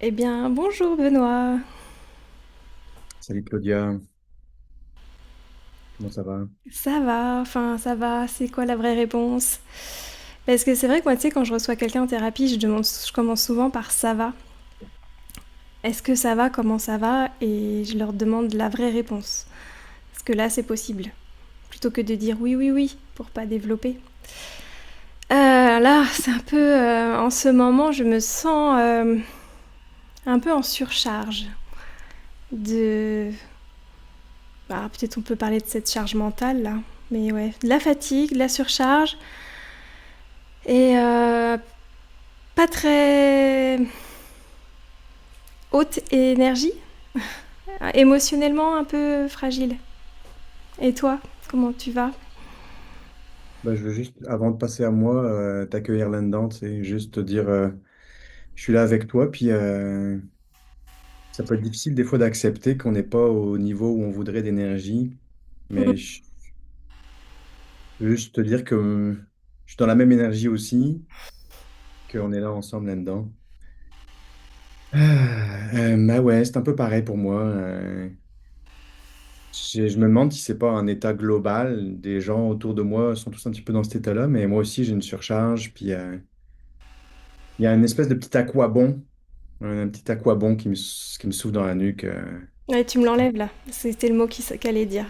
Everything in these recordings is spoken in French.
Eh bien, bonjour Benoît. Salut Claudia, comment ça va? Ça va, enfin ça va, c'est quoi la vraie réponse? Parce que c'est vrai que moi, tu sais, quand je reçois quelqu'un en thérapie, je commence souvent par ça va. Est-ce que ça va? Comment ça va? Et je leur demande la vraie réponse. Parce que là, c'est possible. Plutôt que de dire oui, oui, oui, pour pas développer. Là, c'est un peu. En ce moment, je me sens un peu en surcharge. De. Bah, peut-être on peut parler de cette charge mentale là. Mais ouais, de la fatigue, de la surcharge. Et pas très haute énergie, émotionnellement un peu fragile. Et toi, comment tu vas? Je veux juste, avant de passer à moi, t'accueillir là-dedans, c'est juste te dire, je suis là avec toi, puis ça peut être difficile des fois d'accepter qu'on n'est pas au niveau où on voudrait d'énergie, mais je veux juste te dire que je suis dans la même énergie aussi, qu'on est là ensemble là-dedans. Mais ouais, c'est un peu pareil pour moi. Je me demande si c'est pas un état global. Des gens autour de moi sont tous un petit peu dans cet état-là, mais moi aussi j'ai une surcharge, puis il y a une espèce de petit aquabon. Un petit aquabon qui me souffle dans la nuque. Ouais, tu me l'enlèves là. C'était le mot qu'elle allait dire.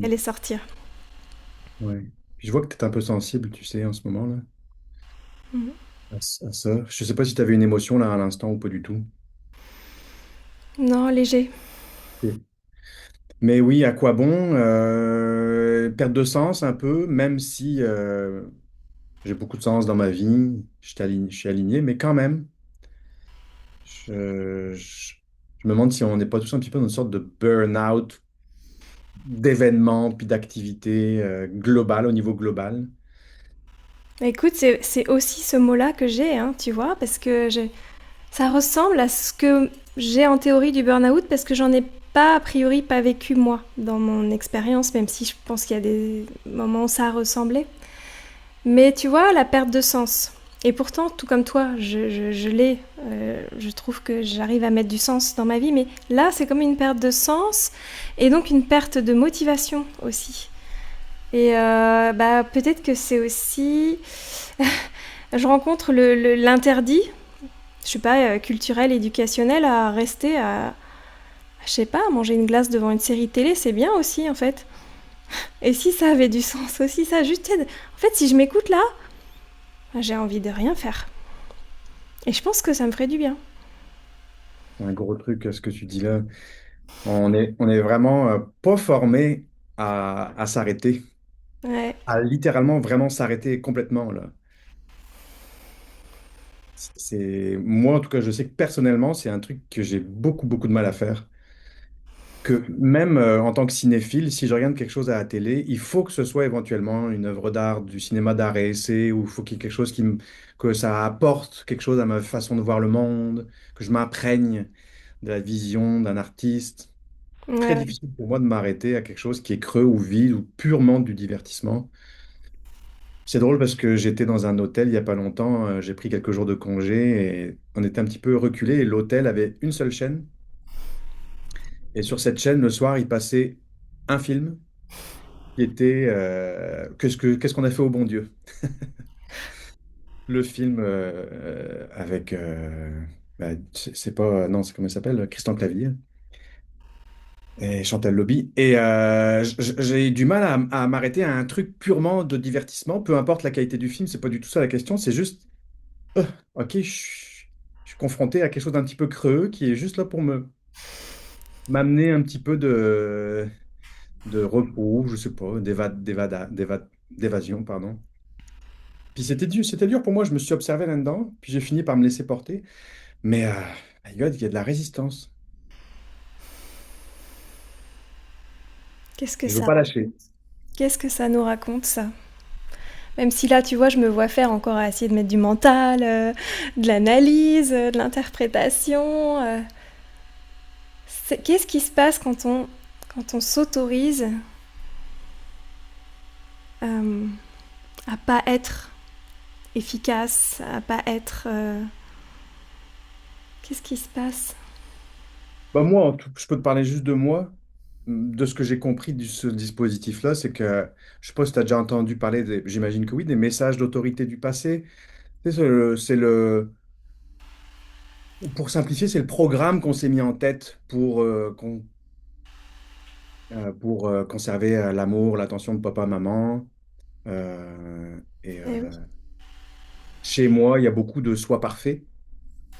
Elle Mm. est sortir. Ouais. Puis je vois que tu es un peu sensible, tu sais, en ce moment-là, à ça. Je sais pas si tu avais une émotion là à l'instant ou pas du tout. Non, léger. Ok. Mais oui, aquabon, perte de sens un peu, même si j'ai beaucoup de sens dans ma vie, je suis aligné, mais quand même, je, je- je me demande si on n'est pas tous un petit peu dans une sorte de burn-out d'événements puis d'activités globales, au niveau global. Écoute, c'est aussi ce mot-là que j'ai, hein, tu vois, parce que ça ressemble à ce que j'ai en théorie du burn-out, parce que j'en ai pas, a priori, pas vécu moi dans mon expérience, même si je pense qu'il y a des moments où ça a ressemblé. Mais tu vois, la perte de sens. Et pourtant, tout comme toi, je l'ai. Je trouve que j'arrive à mettre du sens dans ma vie. Mais là, c'est comme une perte de sens et donc une perte de motivation aussi. Et bah, peut-être que c'est aussi. Je rencontre l'interdit, je sais pas, culturel, éducationnel, à rester à. Je sais pas, manger une glace devant une série télé, c'est bien aussi en fait. Et si ça avait du sens aussi, ça juste. En fait, si je m'écoute là, j'ai envie de rien faire. Et je pense que ça me ferait du bien. Un gros truc, ce que tu dis là. On est vraiment pas formé à s'arrêter, Ouais. à littéralement vraiment s'arrêter complètement là. Moi en tout cas, je sais que personnellement, c'est un truc que j'ai beaucoup de mal à faire. Que même en tant que cinéphile, si je regarde quelque chose à la télé, il faut que ce soit éventuellement une œuvre d'art, du cinéma d'art et essai, ou il faut qu'il y ait quelque chose que ça apporte quelque chose à ma façon de voir le monde, que je m'imprègne de la vision d'un artiste. Très Ouais. difficile pour moi de m'arrêter à quelque chose qui est creux ou vide ou purement du divertissement. C'est drôle parce que j'étais dans un hôtel il n'y a pas longtemps, j'ai pris quelques jours de congé et on était un petit peu reculé et l'hôtel avait une seule chaîne. Et sur cette chaîne, le soir, il passait un film qui était qu'est-ce qu'on a fait au bon Dieu? Le film avec c'est pas non, c'est comment il s'appelle? Christian Clavier et Chantal Lobby. Et j'ai du mal à m'arrêter à un truc purement de divertissement, peu importe la qualité du film, c'est pas du tout ça la question, c'est juste, euh, ok, je suis confronté à quelque chose d'un petit peu creux qui est juste là pour me m'amener un petit peu de repos, je sais pas, d'évasion, pardon. Puis c'était dur pour moi, je me suis observé là-dedans, puis j'ai fini par me laisser porter. Mais, my God, il y a de la résistance. Qu'est-ce que Je veux ça pas lâcher. Qu'est-ce que ça nous raconte ça? Même si là, tu vois, je me vois faire encore à essayer de mettre du mental, de l'analyse, de l'interprétation. Qu'est-ce qui se passe quand on s'autorise euh, à pas être efficace, à pas être. Qu'est-ce qui se passe? Bah moi, je peux te parler juste de moi, de ce que j'ai compris de ce dispositif-là, c'est que, je sais pas si tu as déjà entendu parler, j'imagine que oui, des messages d'autorité du passé. Tu sais, pour simplifier, c'est le programme qu'on s'est mis en tête pour conserver l'amour, l'attention de papa, maman. Et Eh oui. chez moi, il y a beaucoup de sois parfait.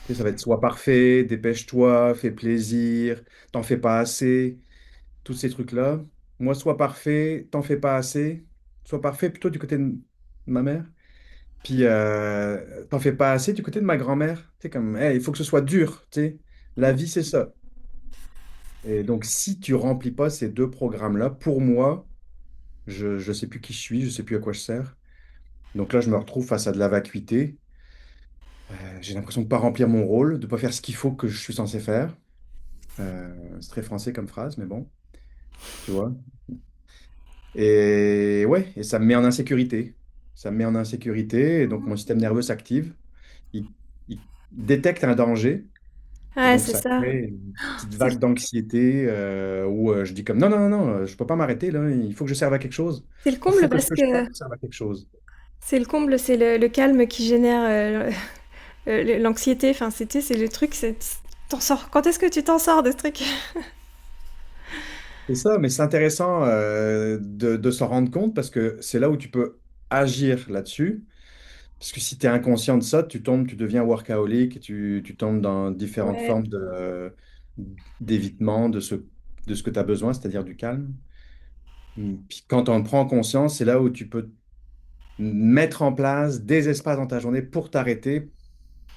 Tu sais, ça va être sois parfait, dépêche-toi, fais plaisir, t'en fais pas assez, tous ces trucs-là. Moi, sois parfait, t'en fais pas assez. Sois parfait plutôt du côté de ma mère. Puis, t'en fais pas assez du côté de ma grand-mère. Tu sais, comme, hey, il faut que ce soit dur, tu sais. La vie, c'est ça. Et donc, si tu remplis pas ces deux programmes-là, pour moi, je sais plus qui je suis, je sais plus à quoi je sers. Donc là, je me retrouve face à de la vacuité. J'ai l'impression de pas remplir mon rôle, de pas faire ce qu'il faut que je suis censé faire. C'est très français comme phrase, mais bon, tu vois. Et ouais, et ça me met en insécurité. Ça me met en insécurité, et donc mon système nerveux s'active. Il détecte un danger, et Ouais, donc c'est ça ça. crée une petite C'est le, vague d'anxiété où je dis comme non, non, non, non, je peux pas m'arrêter là, il faut que je serve à quelque chose. c'est le Il faut comble que ce parce que je que fasse serve à quelque chose. c'est le comble, c'est le calme qui génère l'anxiété. Enfin, c'est le truc. T'en sors. Quand est-ce que tu t'en sors de ce truc? C'est ça, mais c'est intéressant de s'en rendre compte parce que c'est là où tu peux agir là-dessus. Parce que si tu es inconscient de ça, tu deviens workaholic, et tu tombes dans différentes Ouais. formes d'évitement de ce que tu as besoin, c'est-à-dire du calme. Puis quand on prend conscience, c'est là où tu peux mettre en place des espaces dans ta journée pour t'arrêter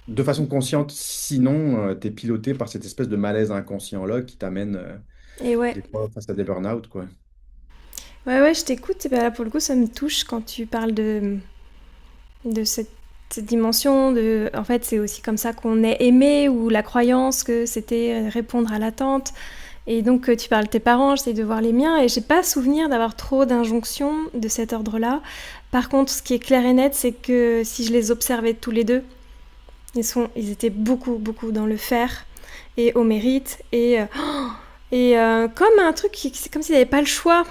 de façon consciente. Sinon, tu es piloté par cette espèce de malaise inconscient-là qui t'amène Et ouais. des fois face à des burn-out, quoi. Ouais, ouais, je t'écoute. Et ben là, pour le coup, ça me touche quand tu parles de cette dimension de, en fait, c'est aussi comme ça qu'on est aimé, ou la croyance que c'était répondre à l'attente. Et donc, tu parles de tes parents, j'essaie de voir les miens, et j'ai pas souvenir d'avoir trop d'injonctions de cet ordre-là. Par contre, ce qui est clair et net, c'est que si je les observais tous les deux, ils étaient beaucoup, beaucoup dans le faire et au mérite, et comme un truc, c'est comme s'ils n'avaient pas le choix.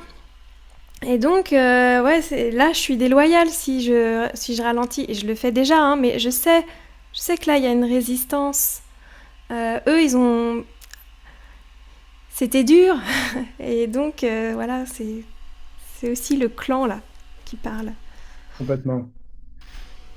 Et donc, ouais, là, je suis déloyale si je ralentis. Et je le fais déjà, hein, mais je sais que là, il y a une résistance. Eux, c'était dur. Et donc, voilà, c'est aussi le clan, là, qui parle. Complètement.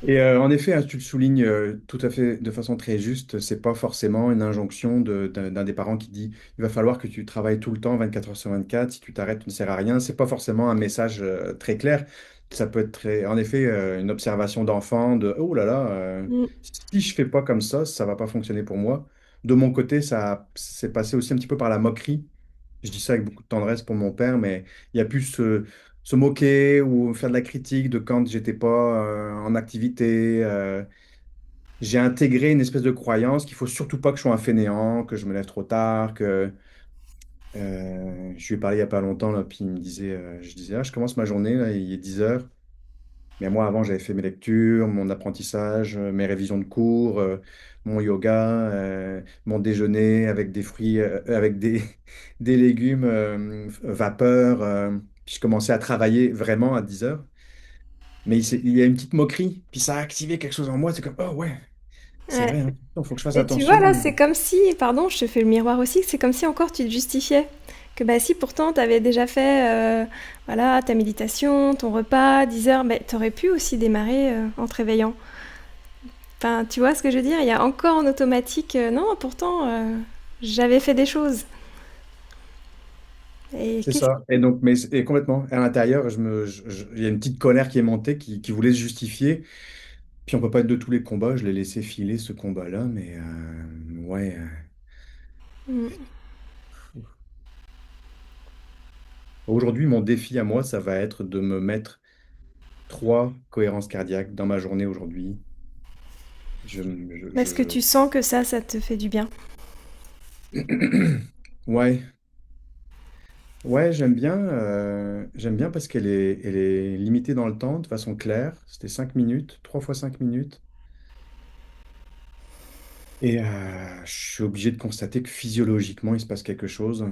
Et en effet, hein, tu le soulignes tout à fait de façon très juste, c'est pas forcément une injonction d'un des parents qui dit il va falloir que tu travailles tout le temps 24 heures sur 24, si tu t'arrêtes, tu ne sers à rien. C'est pas forcément un message très clair. Ça peut être en effet une observation d'enfant de oh là là, Mm. si je fais pas comme ça va pas fonctionner pour moi. De mon côté, ça s'est passé aussi un petit peu par la moquerie. Je dis ça avec beaucoup de tendresse pour mon père, mais il y a pu se moquer ou faire de la critique de quand j'étais pas en activité. J'ai intégré une espèce de croyance qu'il faut surtout pas que je sois un fainéant, que je me lève trop tard, que je lui ai parlé il y a pas longtemps là, puis il me disait, je disais, ah, je commence ma journée là, il est 10 heures. Mais moi, avant, j'avais fait mes lectures, mon apprentissage, mes révisions de cours, mon yoga, mon déjeuner avec des fruits, avec des légumes vapeur. Puis je commençais à travailler vraiment à 10 heures. Mais il y a une petite moquerie. Puis ça a activé quelque chose en moi. C'est comme, oh ouais, c'est Ouais. vrai, hein. Il faut que je fasse Et tu vois, attention. là, c'est comme si, pardon, je te fais le miroir aussi, c'est comme si encore tu te justifiais. Que bah si pourtant tu avais déjà fait voilà, ta méditation, ton repas, 10 heures, bah, tu aurais pu aussi démarrer en te réveillant. Enfin, tu vois ce que je veux dire? Il y a encore en automatique, non, pourtant j'avais fait des choses. Et C'est qu'est-ce ça. Et donc, et complètement, à l'intérieur, il y a une petite colère qui est montée, qui voulait se justifier. Puis on peut pas être de tous les combats. Je l'ai laissé filer ce combat-là, mais ouais. Mm. Aujourd'hui, mon défi à moi, ça va être de me mettre 3 cohérences cardiaques dans ma journée aujourd'hui. Je, Est-ce que tu sens que ça te fait du bien? Ouais, ouais, j'aime bien parce elle est limitée dans le temps de façon claire. C'était 5 minutes, 3 fois 5 minutes. Et je suis obligé de constater que physiologiquement, il se passe quelque chose.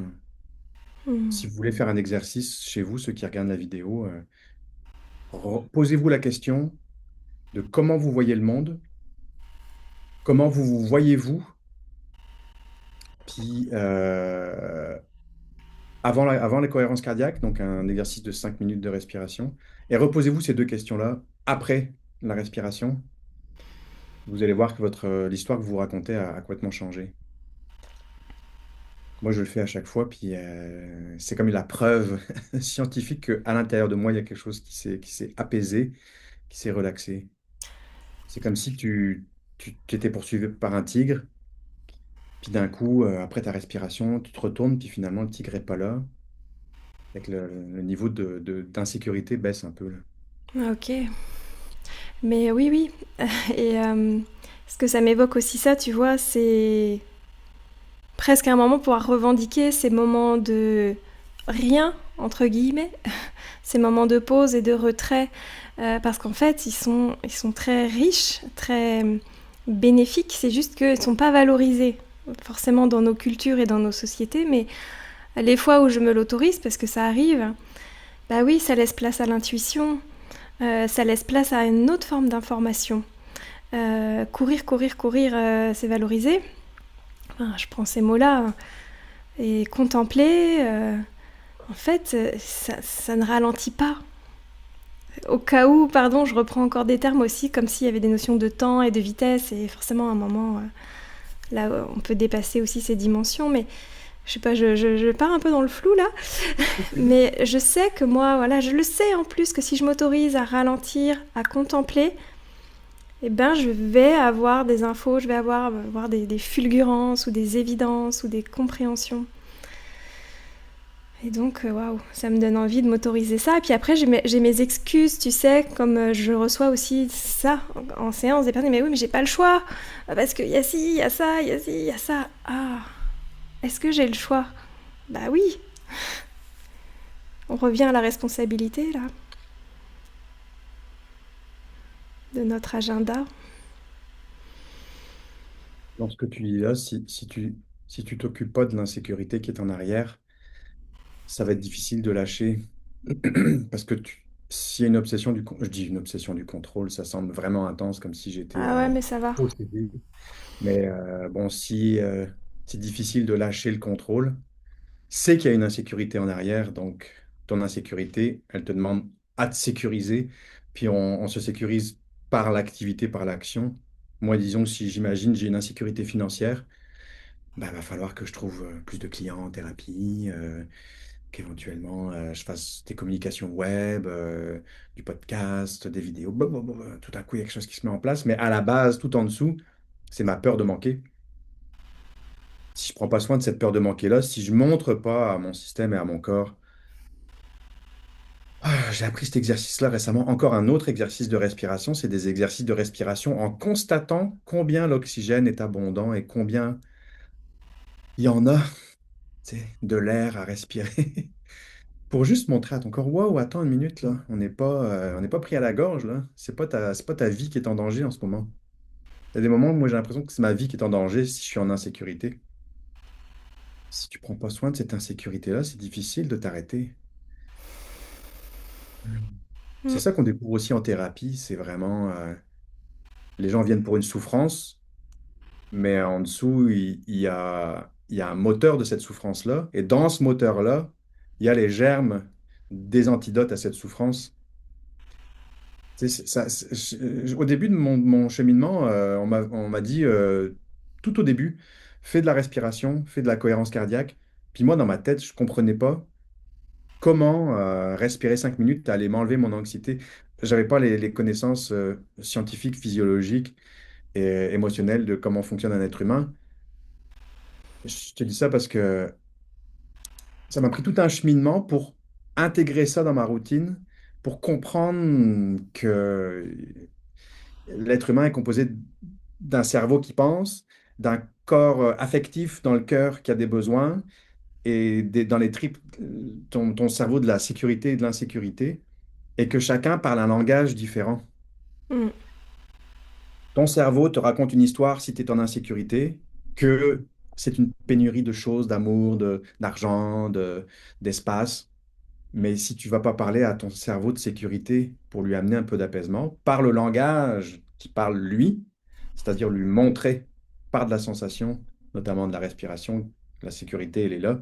Hmm. Si vous voulez faire un exercice chez vous, ceux qui regardent la vidéo, posez-vous la question de comment vous voyez le monde, comment vous voyez-vous, puis avant la cohérence cardiaque, donc un exercice de 5 minutes de respiration, et reposez-vous ces deux questions-là après la respiration. Vous allez voir que l'histoire que vous racontez a complètement changé. Moi, je le fais à chaque fois, puis c'est comme la preuve scientifique qu'à l'intérieur de moi, il y a quelque chose qui s'est apaisé, qui s'est relaxé. C'est comme si tu étais poursuivi par un tigre, puis d'un coup, après ta respiration, tu te retournes, puis finalement, le tigre n'est pas là, et que le niveau d'insécurité baisse un peu, là. Ok. Mais oui, oui. Et ce que ça m'évoque aussi ça, tu vois, c'est presque un moment pouvoir revendiquer ces moments de rien, entre guillemets, ces moments de pause et de retrait, parce qu'en fait, ils sont très riches, très bénéfiques, c'est juste qu'ils ne sont pas valorisés forcément dans nos cultures et dans nos sociétés, mais les fois où je me l'autorise, parce que ça arrive, bah oui, ça laisse place à l'intuition, ça laisse place à une autre forme d'information. Courir, courir, courir, c'est valorisé. Enfin, je prends ces mots-là. Et contempler, en fait, ça ne ralentit pas. Au cas où, pardon, je reprends encore des termes aussi, comme s'il y avait des notions de temps et de vitesse, et forcément à un moment, là, on peut dépasser aussi ces dimensions, mais je sais pas, je pars un peu dans le flou là, mais je sais que moi, voilà, je le sais en plus que si je m'autorise à ralentir, à contempler, eh ben, je vais avoir des infos, je vais avoir des fulgurances ou des évidences ou des compréhensions. Et donc, waouh, ça me donne envie de m'autoriser ça. Et puis après, j'ai mes excuses, tu sais, comme je reçois aussi ça en séance des personnes. Mais oui, mais j'ai pas le choix. Parce qu'il y a ci, il y a ça, il y a ci, il y a ça. Ah, est-ce que j'ai le choix? Bah oui, on revient à la responsabilité, là, de notre agenda. Dans ce que tu dis là, si tu t'occupes pas de l'insécurité qui est en arrière, ça va être difficile de lâcher. Parce que s'il y a une obsession je dis une obsession du contrôle, ça semble vraiment intense, comme si j'étais Ah ouais, mais ça va. possédé. Mais bon, si c'est difficile de lâcher le contrôle, c'est qu'il y a une insécurité en arrière. Donc, ton insécurité, elle te demande à te sécuriser. Puis, on se sécurise par l'activité, par l'action. Moi, disons, si j'imagine j'ai une insécurité financière, bah, va falloir que je trouve plus de clients en thérapie, qu'éventuellement je fasse des communications web, du podcast, des vidéos. Tout à coup, il y a quelque chose qui se met en place. Mais à la base, tout en dessous, c'est ma peur de manquer. Si je prends pas soin de cette peur de manquer-là, si je montre pas à mon système et à mon corps, j'ai appris cet exercice-là récemment. Encore un autre exercice de respiration, c'est des exercices de respiration en constatant combien l'oxygène est abondant et combien il y en a, tu sais, de l'air à respirer. Pour juste montrer à ton corps, waouh, attends une minute là, on n'est pas pris à la gorge là. C'est pas ta vie qui est en danger en ce moment. Il y a des moments où moi j'ai l'impression que c'est ma vie qui est en danger si je suis en insécurité. Si tu prends pas soin de cette insécurité-là, c'est difficile de t'arrêter. C'est Mm. ça qu'on découvre aussi en thérapie, c'est vraiment, les gens viennent pour une souffrance, mais en dessous, il y a un moteur de cette souffrance-là, et dans ce moteur-là, il y a les germes des antidotes à cette souffrance. Tu sais, au début de mon cheminement, on m'a dit, tout au début, fais de la respiration, fais de la cohérence cardiaque. Puis moi, dans ma tête, je comprenais pas comment respirer 5 minutes allait m'enlever mon anxiété. J'avais pas les connaissances scientifiques, physiologiques et émotionnelles de comment fonctionne un être humain. Je te dis ça parce que ça m'a pris tout un cheminement pour intégrer ça dans ma routine, pour comprendre que l'être humain est composé d'un cerveau qui pense, d'un corps affectif dans le cœur qui a des besoins, et dans les tripes, ton cerveau de la sécurité et de l'insécurité, et que chacun parle un langage différent. Mm. Ton cerveau te raconte une histoire si tu es en insécurité, que c'est une pénurie de choses, d'amour, d'argent, d'espace. Mais si tu vas pas parler à ton cerveau de sécurité pour lui amener un peu d'apaisement, par le langage qui parle lui, c'est-à-dire lui montrer par de la sensation, notamment de la respiration, la sécurité, elle est là,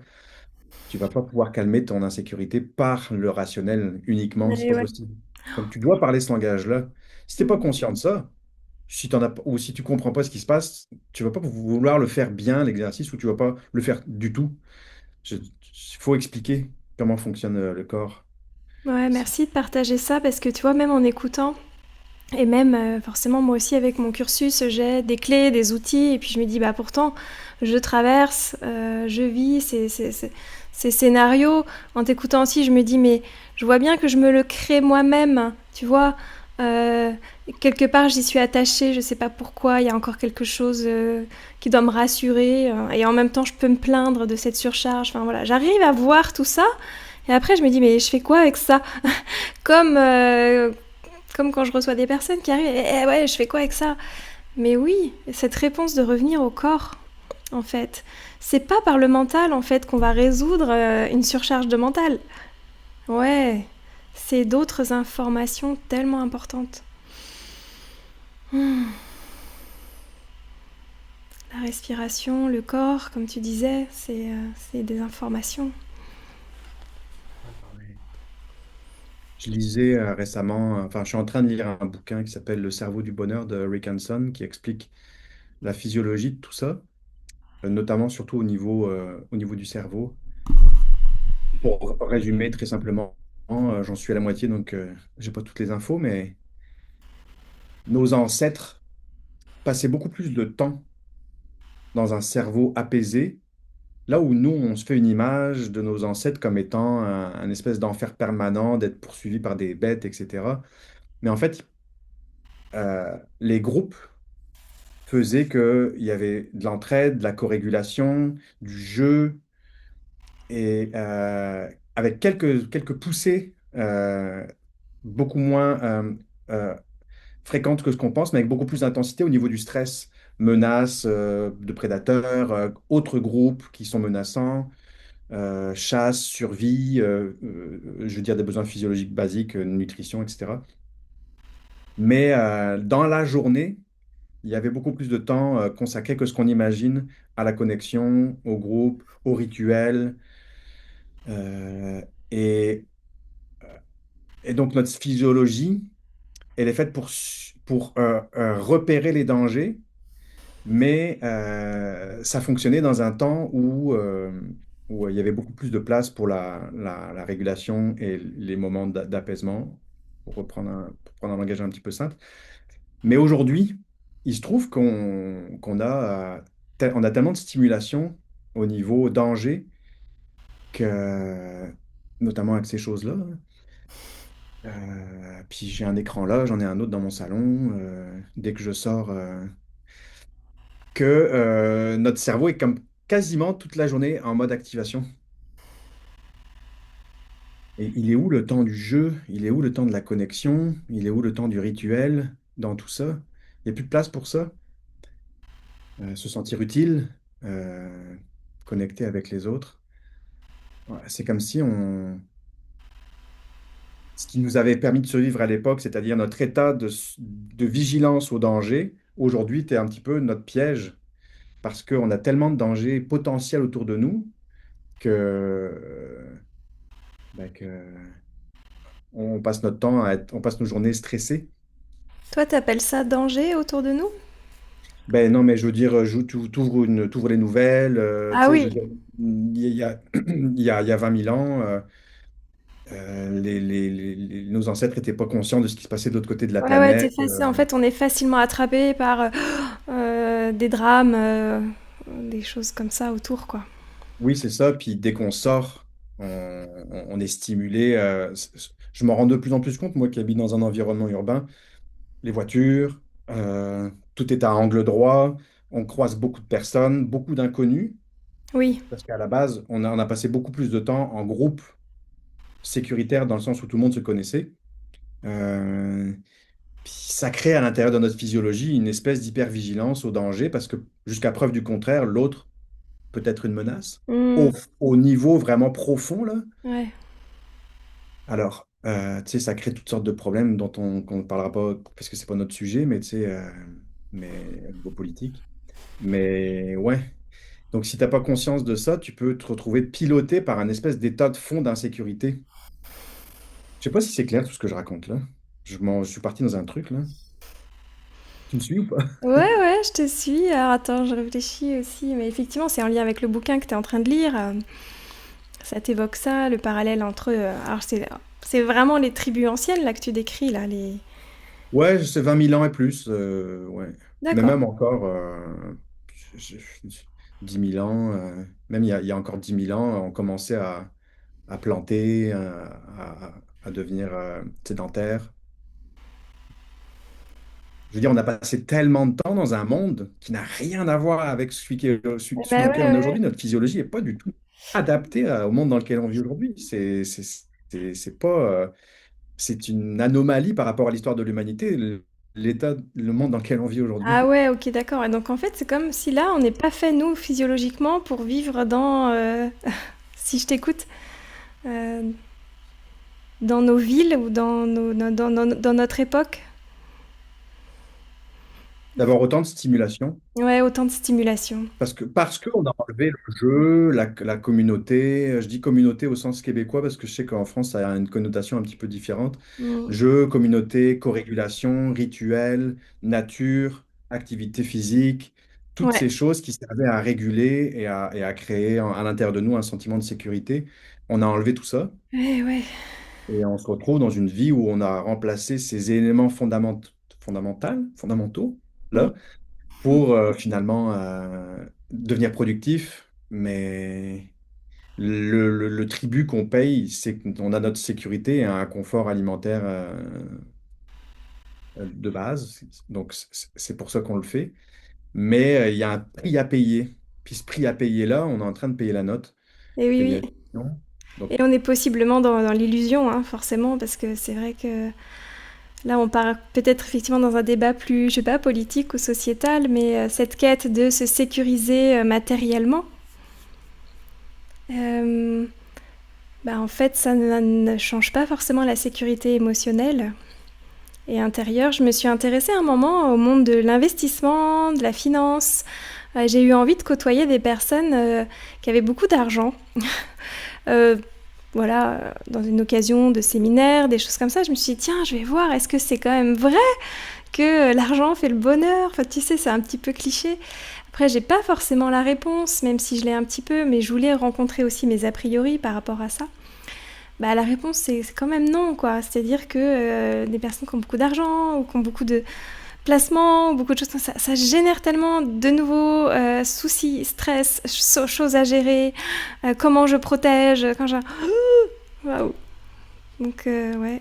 tu vas pas pouvoir calmer ton insécurité par le rationnel uniquement, c'est Mais pas ouais. possible. Donc tu dois parler ce langage-là. Si t'es pas Mm. conscient de ça, si t'en as, ou si tu comprends pas ce qui se passe, tu vas pas vouloir le faire bien, l'exercice, ou tu vas pas le faire du tout. Il faut expliquer comment fonctionne le corps. Ouais, merci de partager ça parce que tu vois, même en écoutant, et même forcément moi aussi avec mon cursus, j'ai des clés, des outils, et puis je me dis, bah pourtant, je traverse, je vis ces scénarios. En t'écoutant aussi, je me dis, mais je vois bien que je me le crée moi-même, tu vois. Euh, Quelque part, j'y suis attachée, je sais pas pourquoi, il y a encore quelque chose qui doit me rassurer, et en même temps, je peux me plaindre de cette surcharge. Enfin voilà, j'arrive à voir tout ça, et après, je me dis, mais je fais quoi avec ça? Comme, comme quand je reçois des personnes qui arrivent, ouais, je fais quoi avec ça? Mais oui, cette réponse de revenir au corps, en fait. C'est pas par le mental, en fait, qu'on va résoudre une surcharge de mental. Ouais, c'est d'autres informations tellement importantes. La respiration, le corps, comme tu disais, c'est des informations. Ouais. Je lisais récemment, enfin, je suis en train de lire un bouquin qui s'appelle Le cerveau du bonheur de Rick Hanson, qui explique la physiologie de tout ça, notamment surtout au niveau du cerveau. Pour résumer très simplement, j'en suis à la moitié, donc j'ai pas toutes les infos, mais nos ancêtres passaient beaucoup plus de temps dans un cerveau apaisé, là où nous, on se fait une image de nos ancêtres comme étant un espèce d'enfer permanent, d'être poursuivis par des bêtes, etc. Mais en fait, les groupes faisaient qu'il y avait de l'entraide, de la corrégulation, du jeu, et avec quelques poussées beaucoup moins fréquentes que ce qu'on pense, mais avec beaucoup plus d'intensité au niveau du stress, menaces de prédateurs, autres groupes qui sont menaçants, chasse, survie, je veux dire des besoins physiologiques basiques, nutrition, etc. Mais dans la journée, il y avait beaucoup plus de temps consacré que ce qu'on imagine à la connexion, au groupe, au rituel. euh, et, et donc notre physiologie, elle est faite pour repérer les dangers, mais ça fonctionnait dans un temps où il y avait beaucoup plus de place pour la régulation et les moments d'apaisement, pour prendre un langage un petit peu simple. Mais aujourd'hui, il se trouve qu'on a, on a tellement de stimulation au niveau danger que, notamment avec ces choses-là, puis j'ai un écran là, j'en ai un autre dans mon salon. Dès que je sors, que notre cerveau est comme quasiment toute la journée en mode activation. Et il est où le temps du jeu? Il est où le temps de la connexion? Il est où le temps du rituel dans tout ça? Il n'y a plus de place pour ça. Se sentir utile, euh, connecté avec les autres. Ouais, c'est comme si ce qui nous avait permis de survivre à l'époque, c'est-à-dire notre état de vigilance au danger, aujourd'hui, c'est un petit peu notre piège parce qu'on a tellement de dangers potentiels autour de nous que, que on passe notre temps on passe nos journées stressées. Toi, t'appelles ça danger autour de nous? Ben non, mais je veux dire, t'ouvres les nouvelles, tu Ah sais, je oui. veux dire, il y a 20 000 ans, nos ancêtres n'étaient pas conscients de ce qui se passait de l'autre côté de la Ouais, ouais, planète. en fait, on est facilement attrapé par des drames, des choses comme ça autour, quoi. Oui, c'est ça. Puis dès qu'on sort, on est stimulé. Je m'en rends de plus en plus compte, moi qui habite dans un environnement urbain, les voitures, tout est à angle droit, on croise beaucoup de personnes, beaucoup d'inconnus, Oui. parce qu'à la base, on a passé beaucoup plus de temps en groupe sécuritaire dans le sens où tout le monde se connaissait. Euh, Puis ça crée à l'intérieur de notre physiologie une espèce d'hypervigilance au danger parce que jusqu'à preuve du contraire, l'autre peut être une menace Hmm, au niveau vraiment profond, là. ouais. Alors, tu sais, ça crée toutes sortes de problèmes dont qu'on ne parlera pas parce que c'est pas notre sujet, mais tu sais, mais au niveau politique. Mais ouais. Donc, si t'as pas conscience de ça, tu peux te retrouver piloté par un espèce d'état de fond d'insécurité. Je sais pas si c'est clair tout ce que je raconte là. Je suis parti dans un truc là. Tu me suis ou pas? Ouais, ouais, je te suis. Alors attends, je réfléchis aussi. Mais effectivement, c'est en lien avec le bouquin que tu es en train de lire. Ça t'évoque ça, le parallèle entre... alors c'est vraiment les tribus anciennes là que tu décris, là. Les... Ouais, c'est 20 000 ans et plus. Ouais. Mais D'accord. même encore je- je- 10 000 ans, même il y a encore 10 000 ans, on commençait à planter, à devenir sédentaire. Je veux dire, on a passé tellement de temps dans un monde qui n'a rien à voir avec celui Bah dans lequel ouais, on est ouais. aujourd'hui. Notre physiologie n'est pas du tout adaptée au monde dans lequel on vit aujourd'hui. C'est pas, c'est une anomalie par rapport à l'histoire de l'humanité, le monde dans lequel on vit Ah aujourd'hui. ouais, ok, d'accord. Et donc en fait, c'est comme si là, on n'est pas fait, nous, physiologiquement, pour vivre dans... si je t'écoute, euh, dans nos villes ou dans notre époque. D'avoir autant de stimulation. Ouais, autant de stimulation. Parce qu'on a enlevé le jeu, la communauté. Je dis communauté au sens québécois parce que je sais qu'en France, ça a une connotation un petit peu différente. Mm. Jeu, communauté, co-régulation, rituel, nature, activité physique, toutes Ouais. ces choses qui servaient à réguler et à créer à l'intérieur de nous un sentiment de sécurité. On a enlevé tout ça Ouais, ouais. et on se retrouve dans une vie où on a remplacé ces éléments fondamentaux, Mm. là, pour finalement devenir productif. Mais le tribut qu'on paye, c'est qu'on a notre sécurité et un confort alimentaire de base. Donc, c'est pour ça qu'on le fait. Mais il y a un prix à payer. Puis ce prix à payer-là, on est en train de payer la note. Et oui, Et il y a- oui. non. Donc, Et on est possiblement dans l'illusion, hein, forcément, parce que c'est vrai que là, on part peut-être effectivement dans un débat plus, je sais pas, politique ou sociétal, mais cette quête de se sécuriser matériellement, euh, bah, en fait, ça ne change pas forcément la sécurité émotionnelle et intérieure. Je me suis intéressée un moment au monde de l'investissement, de la finance. J'ai eu envie de côtoyer des personnes qui avaient beaucoup d'argent. Euh, voilà, dans une occasion de séminaire, des choses comme ça, je me suis dit, tiens, je vais voir, est-ce que c'est quand même vrai que l'argent fait le bonheur? Enfin, tu sais, c'est un petit peu cliché. Après, j'ai pas forcément la réponse, même si je l'ai un petit peu, mais je voulais rencontrer aussi mes a priori par rapport à ça. Bah, la réponse, c'est quand même non, quoi. C'est-à-dire que des personnes qui ont beaucoup d'argent ou qui ont beaucoup de placements, ou beaucoup de choses, ça génère tellement de nouveaux soucis, stress, choses à gérer, comment je protège, quand j'ai... Waouh. Donc, ouais.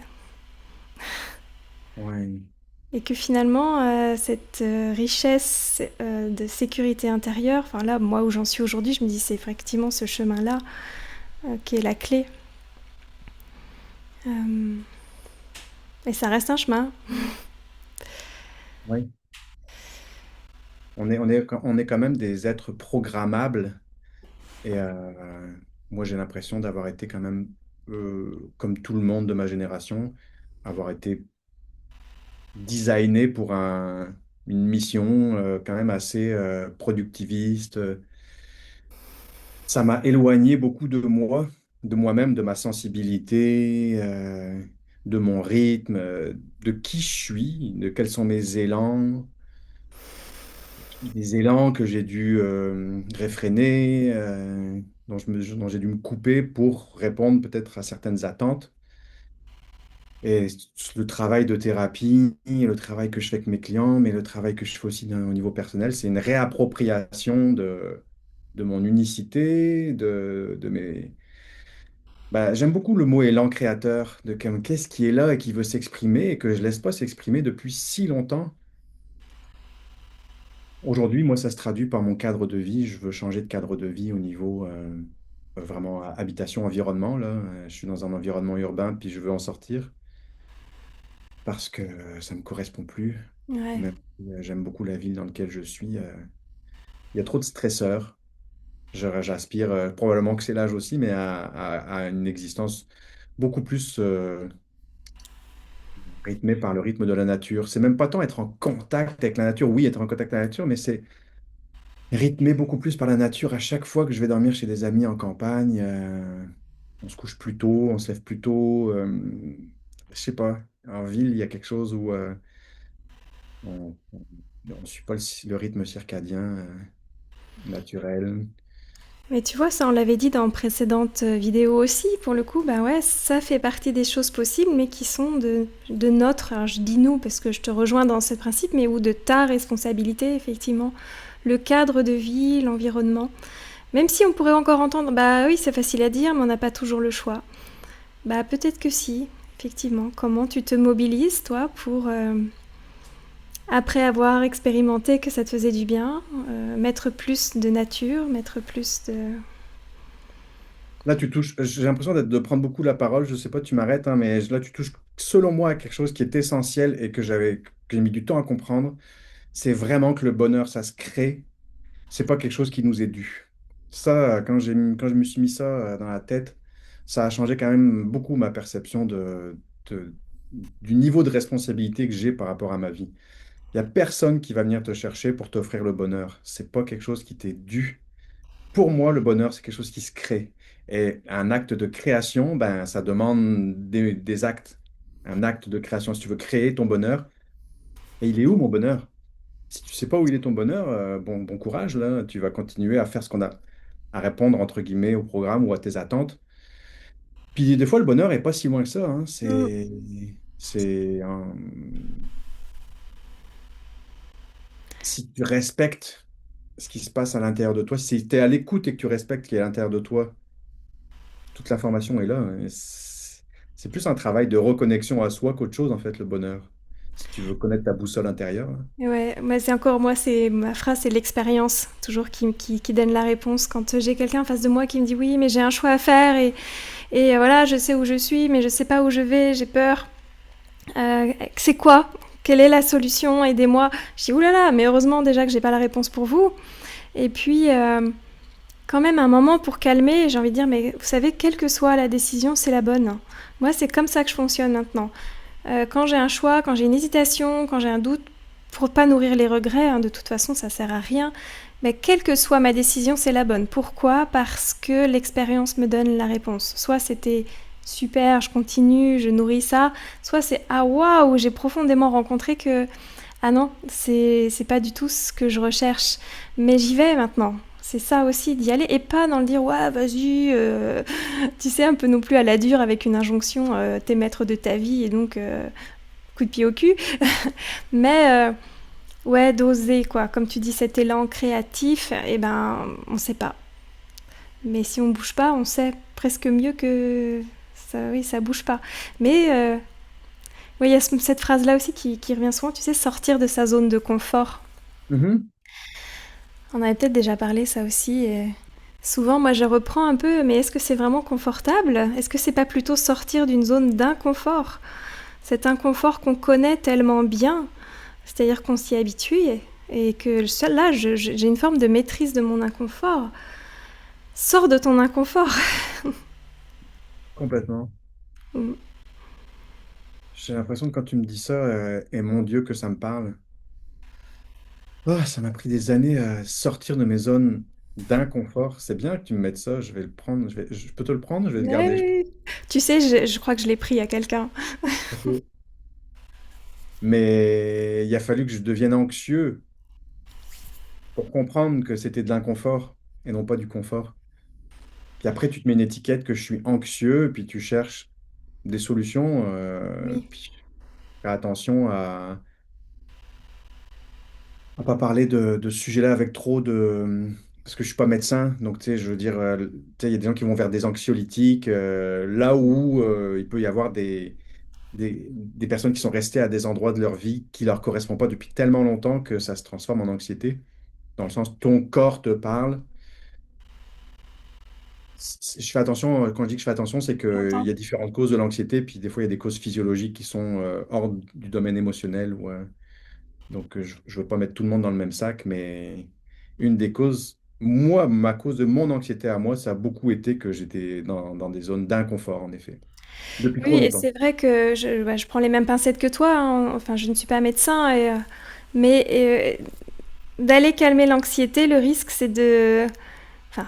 ouais. Et que finalement, cette richesse de sécurité intérieure, enfin là, moi où j'en suis aujourd'hui, je me dis c'est effectivement ce chemin-là qui est la clé. Euh, et ça reste un chemin. Ouais. On est quand même des êtres programmables. Et moi, j'ai l'impression d'avoir été quand même, comme tout le monde de ma génération, avoir été designé pour une mission quand même assez productiviste. Ça m'a éloigné beaucoup de moi, de moi-même, de ma sensibilité, de mon rythme, de qui je suis, de quels sont mes élans, des élans que j'ai dû réfréner, dont j'ai dû me couper pour répondre peut-être à certaines attentes. Et le travail de thérapie, le travail que je fais avec mes clients, mais le travail que je fais aussi au niveau personnel, c'est une réappropriation de mon unicité, de mes... Bah, j'aime beaucoup le mot élan créateur, de qu'est-ce qui est là et qui veut s'exprimer et que je laisse pas s'exprimer depuis si longtemps. Aujourd'hui, moi, ça se traduit par mon cadre de vie. Je veux changer de cadre de vie au niveau vraiment habitation, environnement, là. Je suis dans un environnement urbain, puis je veux en sortir. parce que ça me correspond plus. Ouais. Même si, j'aime beaucoup la ville dans laquelle je suis. Il y a trop de stresseurs. J'aspire, probablement que c'est l'âge aussi, mais à une existence beaucoup plus rythmée par le rythme de la nature. C'est même pas tant être en contact avec la nature. Oui, être en contact avec la nature, mais c'est rythmé beaucoup plus par la nature. À chaque fois que je vais dormir chez des amis en campagne, on se couche plus tôt, on se lève plus tôt. Je sais pas. En ville, il y a quelque chose où on suit pas le rythme circadien naturel. Mais tu vois, ça, on l'avait dit dans précédentes vidéos aussi, pour le coup, bah ouais, ça fait partie des choses possibles, mais qui sont de notre, alors je dis nous parce que je te rejoins dans ce principe, mais ou de ta responsabilité, effectivement. Le cadre de vie, l'environnement. Même si on pourrait encore entendre, bah oui, c'est facile à dire, mais on n'a pas toujours le choix. Bah peut-être que si, effectivement. Comment tu te mobilises, toi, pour, après avoir expérimenté que ça te faisait du bien, mettre plus de nature, mettre plus de... Là, tu touches, j'ai l'impression de prendre beaucoup la parole. Je sais pas, tu m'arrêtes, hein, mais là, tu touches, selon moi, à quelque chose qui est essentiel et que j'ai mis du temps à comprendre. C'est vraiment que le bonheur, ça se crée. C'est pas quelque chose qui nous est dû. Ça, quand je me suis mis ça dans la tête, ça a changé quand même beaucoup ma perception de- du niveau de responsabilité que j'ai par rapport à ma vie. Il y a personne qui va venir te chercher pour t'offrir le bonheur. C'est pas quelque chose qui t'est dû. Pour moi, le bonheur, c'est quelque chose qui se crée. Et un acte de création, ben, ça demande des actes. Un acte de création, si tu veux créer ton bonheur. Et il est où mon bonheur? Si tu sais pas où il est ton bonheur, bon courage, là. Tu vas continuer à faire ce qu'on a à répondre, entre guillemets, au programme ou à tes attentes. Puis des fois, le bonheur est pas si loin que ça, hein. Mm. Si tu respectes ce qui se passe à l'intérieur de toi, si tu es à l'écoute et que tu respectes ce qui est à l'intérieur de toi, toute l'information est là, hein. Et c'est plus un travail de reconnexion à soi qu'autre chose, en fait, le bonheur. Si tu veux connaître ta boussole intérieure, hein. Ouais, moi c'est encore moi, c'est ma phrase, c'est l'expérience toujours qui donne la réponse. Quand j'ai quelqu'un en face de moi qui me dit oui, mais j'ai un choix à faire et voilà, je sais où je suis, mais je sais pas où je vais, j'ai peur. C'est quoi? Quelle est la solution? Aidez-moi. Je dis oulala, mais heureusement déjà que j'ai pas la réponse pour vous. Et puis quand même un moment pour calmer, j'ai envie de dire, mais vous savez, quelle que soit la décision, c'est la bonne. Moi, c'est comme ça que je fonctionne maintenant. Quand j'ai un choix, quand j'ai une hésitation, quand j'ai un doute, pour pas nourrir les regrets, hein, de toute façon, ça sert à rien. Mais quelle que soit ma décision, c'est la bonne. Pourquoi? Parce que l'expérience me donne la réponse. Soit c'était super, je continue, je nourris ça. Soit c'est ah waouh, j'ai profondément rencontré que ah non, c'est pas du tout ce que je recherche. Mais j'y vais maintenant. C'est ça aussi, d'y aller et pas dans le dire ouais, vas-y, tu sais, un peu non plus à la dure avec une injonction, t'es maître de ta vie et donc coup de pied au cul. Mais ouais, d'oser quoi. Comme tu dis, cet élan créatif, eh ben, on sait pas. Mais si on bouge pas, on sait presque mieux que ça, oui, ça bouge pas. Mais oui, il y a cette phrase-là aussi qui revient souvent, tu sais, sortir de sa zone de confort. Mhm. On avait peut-être déjà parlé ça aussi. Et souvent, moi, je reprends un peu, mais est-ce que c'est vraiment confortable? Est-ce que c'est pas plutôt sortir d'une zone d'inconfort? Cet inconfort qu'on connaît tellement bien, c'est-à-dire qu'on s'y habitue et que là, j'ai une forme de maîtrise de mon inconfort. Sors de ton inconfort. Complètement. J'ai l'impression que quand tu me dis ça, et mon Dieu, que ça me parle. Oh, ça m'a pris des années à sortir de mes zones d'inconfort. C'est bien que tu me mettes ça, je vais le prendre. Je peux te le prendre, je vais le garder. Ouais. Tu sais, je crois que je l'ai pris à quelqu'un. Ok. Mais il a fallu que je devienne anxieux pour comprendre que c'était de l'inconfort et non pas du confort. Puis après, tu te mets une étiquette que je suis anxieux, puis tu cherches des solutions. Oui. Puis fais attention à ne pas parler de ce sujet-là avec trop de... Parce que je suis pas médecin, donc tu sais, je veux dire, tu sais, il y a des gens qui vont vers des anxiolytiques, là où il peut y avoir des personnes qui sont restées à des endroits de leur vie qui leur correspondent pas depuis tellement longtemps que ça se transforme en anxiété. Dans le sens, ton corps te parle. Je fais attention, quand je dis que je fais attention, c'est qu'il y J'entends. a différentes causes de l'anxiété, puis des fois, il y a des causes physiologiques qui sont hors du domaine émotionnel. Donc, je ne veux pas mettre tout le monde dans le même sac, mais une des causes, moi, ma cause de mon anxiété à moi, ça a beaucoup été que j'étais dans des zones d'inconfort, en effet, depuis Oui, trop et longtemps. c'est vrai que je prends les mêmes pincettes que toi, hein. Enfin, je ne suis pas médecin, mais d'aller calmer l'anxiété, le risque, c'est de... Enfin,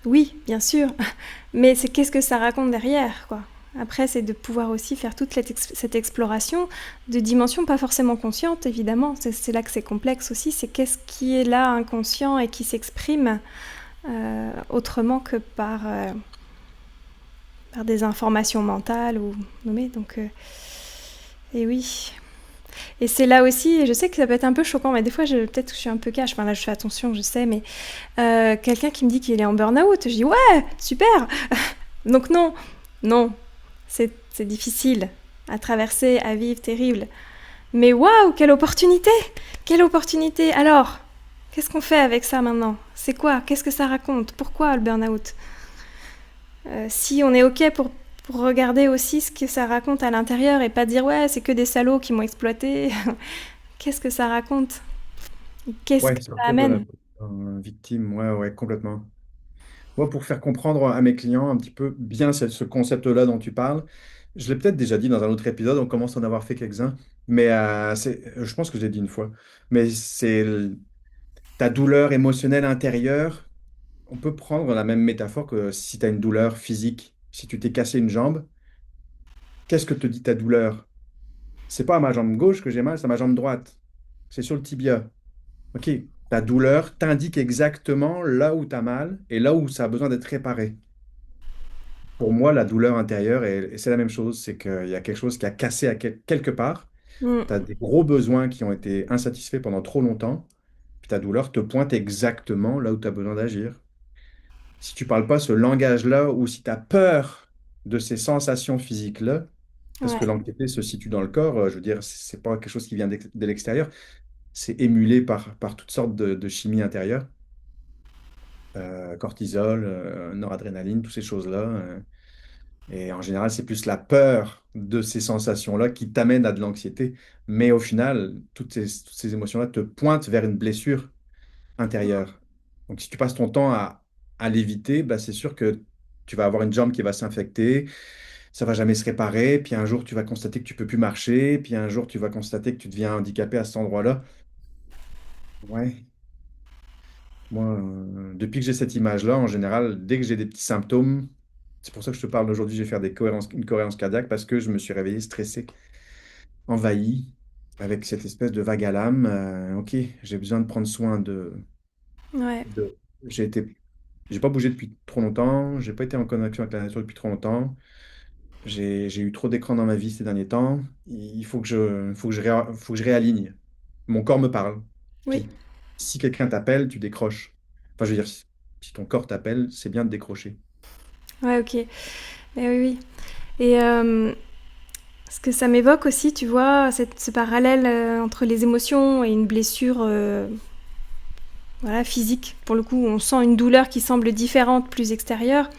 oui, bien sûr, mais c'est qu'est-ce que ça raconte derrière, quoi. Après, c'est de pouvoir aussi faire toute cette exploration de dimensions pas forcément conscientes, évidemment. C'est là que c'est complexe aussi. C'est qu'est-ce qui est là inconscient et qui s'exprime autrement que par des informations mentales ou nommées. Donc, et oui. Et c'est là aussi, je sais que ça peut être un peu choquant, mais des fois, peut-être que je suis un peu cash. Enfin, là, je fais attention, je sais, mais quelqu'un qui me dit qu'il est en burn-out, je dis ouais, super. Donc non, non, c'est difficile à traverser, à vivre, terrible. Mais waouh, quelle opportunité! Quelle opportunité! Alors, qu'est-ce qu'on fait avec ça maintenant? C'est quoi? Qu'est-ce que ça raconte? Pourquoi le burn-out? Si on est OK pour regarder aussi ce que ça raconte à l'intérieur et pas dire ouais, c'est que des salauds qui m'ont exploité. Qu'est-ce que ça raconte? Qu'est-ce que Ouais, c'est un ça peu amène? victime, ouais, ouais, complètement. Moi, pour faire comprendre à mes clients un petit peu bien ce concept-là dont tu parles, je l'ai peut-être déjà dit dans un autre épisode, on commence à en avoir fait quelques-uns, mais je pense que je l'ai dit une fois, mais ta douleur émotionnelle intérieure. On peut prendre la même métaphore que si tu as une douleur physique. Si tu t'es cassé une jambe, qu'est-ce que te dit ta douleur? C'est pas à ma jambe gauche que j'ai mal, c'est à ma jambe droite. C'est sur le tibia. OK. Ta douleur t'indique exactement là où tu as mal et là où ça a besoin d'être réparé. Pour moi, la douleur intérieure, et c'est la même chose, c'est qu'il y a quelque chose qui a cassé quelque part. Mm. Tu as des gros besoins qui ont été insatisfaits pendant trop longtemps, puis ta douleur te pointe exactement là où tu as besoin d'agir. Si tu parles pas ce langage-là ou si tu as peur de ces sensations physiques-là, parce que Ouais, l'anxiété se situe dans le corps, je veux dire, c'est pas quelque chose qui vient de l'extérieur, c'est émulé par toutes sortes de chimies intérieures, cortisol, noradrénaline, toutes ces choses-là. Et en général, c'est plus la peur de ces sensations-là qui t'amène à de l'anxiété. Mais au final, toutes ces émotions-là te pointent vers une blessure intérieure. Donc, si tu passes ton temps à l'éviter, bah, c'est sûr que tu vas avoir une jambe qui va s'infecter, ça va jamais se réparer, puis un jour, tu vas constater que tu peux plus marcher, puis un jour, tu vas constater que tu deviens handicapé à cet endroit-là. Ouais, moi, depuis que j'ai cette image-là, en général, dès que j'ai des petits symptômes, c'est pour ça que je te parle aujourd'hui, je vais faire une cohérence cardiaque parce que je me suis réveillé stressé, envahi, avec cette espèce de vague à l'âme. Ok, j'ai besoin de prendre soin ouais, j'ai été. J'ai pas bougé depuis trop longtemps, j'ai pas été en connexion avec la nature depuis trop longtemps. J'ai eu trop d'écran dans ma vie ces derniers temps. Il faut que je réaligne. Mon corps me parle. oui, Puis si quelqu'un t'appelle, tu décroches. Enfin, je veux dire, si ton corps t'appelle, c'est bien de décrocher. ouais, ok. Mais oui, oui. Et ce que ça m'évoque aussi, tu vois, ce parallèle entre les émotions et une blessure voilà, physique. Pour le coup, on sent une douleur qui semble différente, plus extérieure.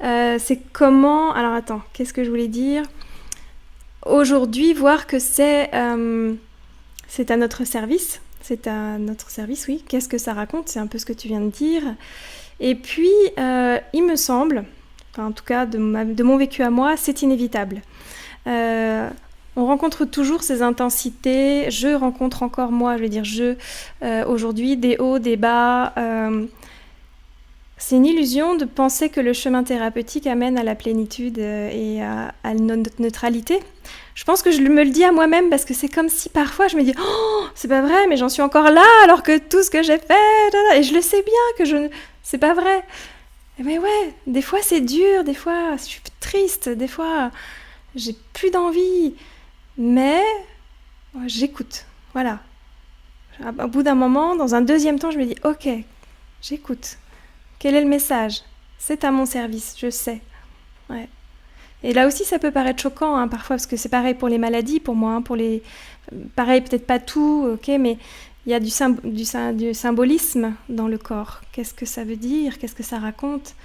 C'est comment... Alors attends, qu'est-ce que je voulais dire? Aujourd'hui, voir que c'est à notre service. C'est à notre service, oui. Qu'est-ce que ça raconte? C'est un peu ce que tu viens de dire. Et puis, il me semble, enfin, en tout cas de mon vécu à moi, c'est inévitable. Euh, on rencontre toujours ces intensités. Je rencontre encore moi, je vais dire aujourd'hui, des hauts, des bas. C'est une illusion de penser que le chemin thérapeutique amène à la plénitude et à notre neutralité. Je pense que je me le dis à moi-même parce que c'est comme si parfois je me dis oh c'est pas vrai mais j'en suis encore là alors que tout ce que j'ai fait et je le sais bien que c'est pas vrai. Mais ouais, des fois c'est dur, des fois je suis triste, des fois j'ai plus d'envie, mais ouais, j'écoute. Voilà. Au bout d'un moment, dans un deuxième temps, je me dis ok, j'écoute. Quel est le message? C'est à mon service, je sais. Ouais. Et là aussi, ça peut paraître choquant hein, parfois, parce que c'est pareil pour les maladies, pour moi, hein, pour les... Pareil, peut-être pas tout, ok, mais il y a du symbolisme dans le corps. Qu'est-ce que ça veut dire? Qu'est-ce que ça raconte?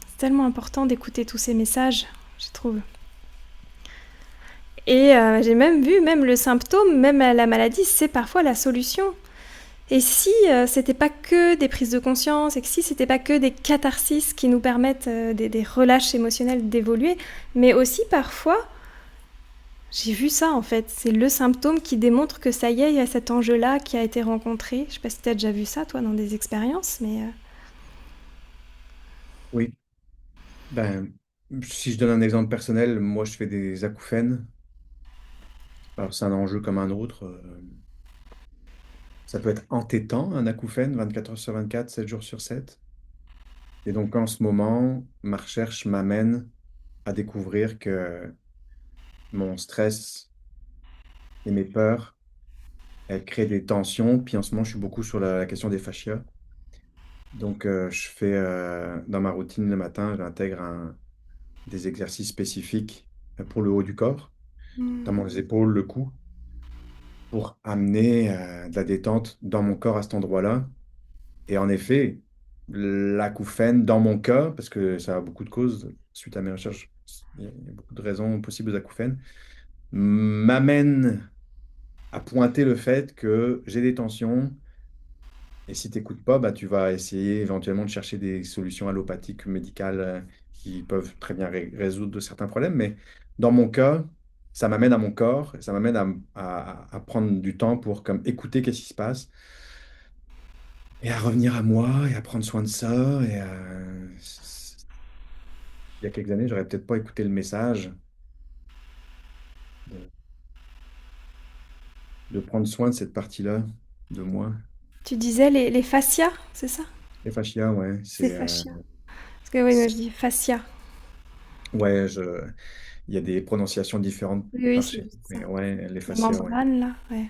C'est tellement important d'écouter tous ces messages, je trouve. Et j'ai même vu, même le symptôme, même la maladie, c'est parfois la solution. Et si c'était pas que des prises de conscience, et que si c'était pas que des catharsis qui nous permettent des relâches émotionnels d'évoluer, mais aussi parfois, j'ai vu ça en fait, c'est le symptôme qui démontre que ça y est, il y a cet enjeu-là qui a été rencontré. Je sais pas si tu as déjà vu ça, toi, dans des expériences, mais... Oui. Ben, si je donne un exemple personnel, moi je fais des acouphènes. Alors c'est un enjeu comme un autre. Ça peut être entêtant, un acouphène, 24 heures sur 24, 7 jours sur 7. Et donc en ce moment, ma recherche m'amène à découvrir que mon stress et mes peurs, elles créent des tensions. Puis en ce moment, je suis beaucoup sur la question des fascias. Donc je fais dans ma routine le matin, j'intègre des exercices spécifiques pour le haut du corps, notamment les épaules, le cou, pour amener de la détente dans mon corps à cet endroit-là. Et en effet, l'acouphène, dans mon cas, parce que ça a beaucoup de causes, suite à mes recherches, il y a beaucoup de raisons possibles aux acouphènes, m'amène à pointer le fait que j'ai des tensions. Et si tu n'écoutes pas, bah, tu vas essayer éventuellement de chercher des solutions allopathiques, médicales, qui peuvent très bien résoudre certains problèmes. Mais dans mon cas, ça m'amène à mon corps, et ça m'amène à prendre du temps pour comme, écouter qu'est-ce qui se passe et à revenir à moi et à prendre soin de ça. Et il y a quelques années, j'aurais peut-être pas écouté le message de, de prendre soin de cette partie-là de moi. Tu disais les fascias, c'est ça? Les fascias, ouais, C'est fascia. Parce que oui, moi je dis fascia. ouais, il y a des prononciations différentes Oui, oui, par c'est chez nous, juste ça. mais ouais, les La fascias, ouais. membrane, là, ouais.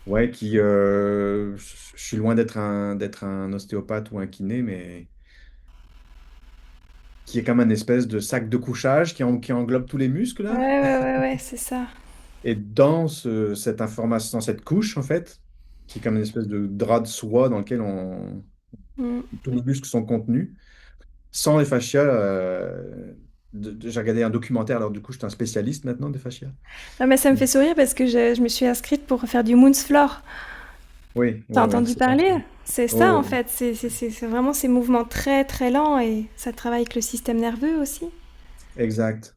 Ouais, je suis loin d'être un ostéopathe ou un kiné, mais qui est comme un espèce de sac de couchage qui englobe tous les muscles, Ouais, là. ouais, ouais, ouais, c'est ça. Et dans cette information, dans cette couche, en fait, qui est comme une espèce de drap de soie dans lequel Mm. tous les muscles sont contenus, sans les fascias, j'ai regardé un documentaire, alors du coup, je suis un spécialiste maintenant des fascias. Non, mais ça me fait sourire parce que je me suis inscrite pour faire du Moonsfloor. Oui, T'as oui, oui, entendu c'est bon ça. parler? C'est ça Oh, en fait, c'est vraiment ces mouvements très très lents et ça travaille avec le système nerveux aussi. exact.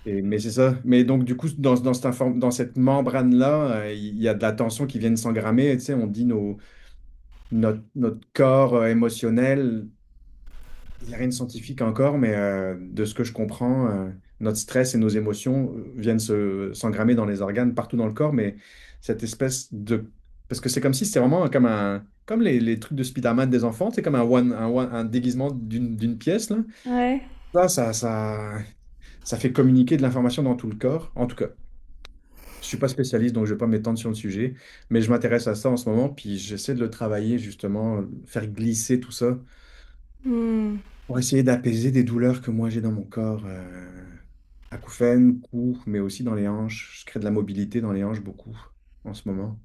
Mais c'est ça. Mais donc, du coup, dans cette membrane-là, il y a de la tension qui vient de s'engrammer. Tu sais, on dit notre corps émotionnel, il n'y a rien de scientifique encore, mais de ce que je comprends, notre stress et nos émotions viennent s'engrammer dans les organes partout dans le corps. Mais cette espèce de... Parce que c'est comme si c'était vraiment comme les trucs de Spider-Man des enfants, c'est comme un déguisement d'une pièce, là. Ouais. Ça fait communiquer de l'information dans tout le corps. En tout cas, je suis pas spécialiste, donc je vais pas m'étendre sur le sujet, mais je m'intéresse à ça en ce moment, puis j'essaie de le travailler justement, faire glisser tout ça Hmm. pour essayer d'apaiser des douleurs que moi j'ai dans mon corps, acouphènes, cou, mais aussi dans les hanches. Je crée de la mobilité dans les hanches beaucoup en ce moment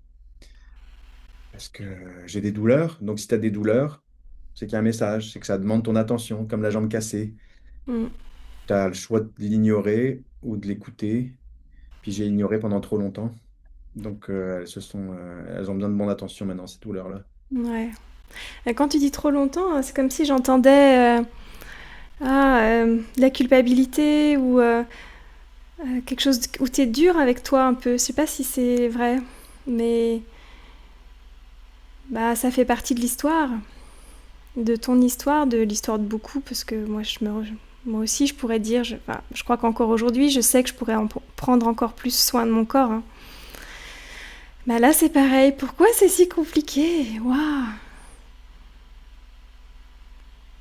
parce que j'ai des douleurs. Donc si tu as des douleurs, c'est qu'il y a un message, c'est que ça demande ton attention, comme la jambe cassée. Hmm. Tu as le choix de l'ignorer ou de l'écouter. Puis j'ai ignoré pendant trop longtemps. Donc elles ont besoin de mon attention maintenant, ces douleurs-là. Ouais. Et quand tu dis trop longtemps, c'est comme si j'entendais la culpabilité ou quelque chose où t'es dur avec toi un peu. Je sais pas si c'est vrai, mais bah ça fait partie de l'histoire, de ton histoire, de l'histoire de beaucoup, parce que moi aussi je pourrais dire, enfin, je crois qu'encore aujourd'hui, je sais que je pourrais prendre encore plus soin de mon corps, hein. Bah là c'est pareil. Pourquoi c'est si compliqué? Waouh.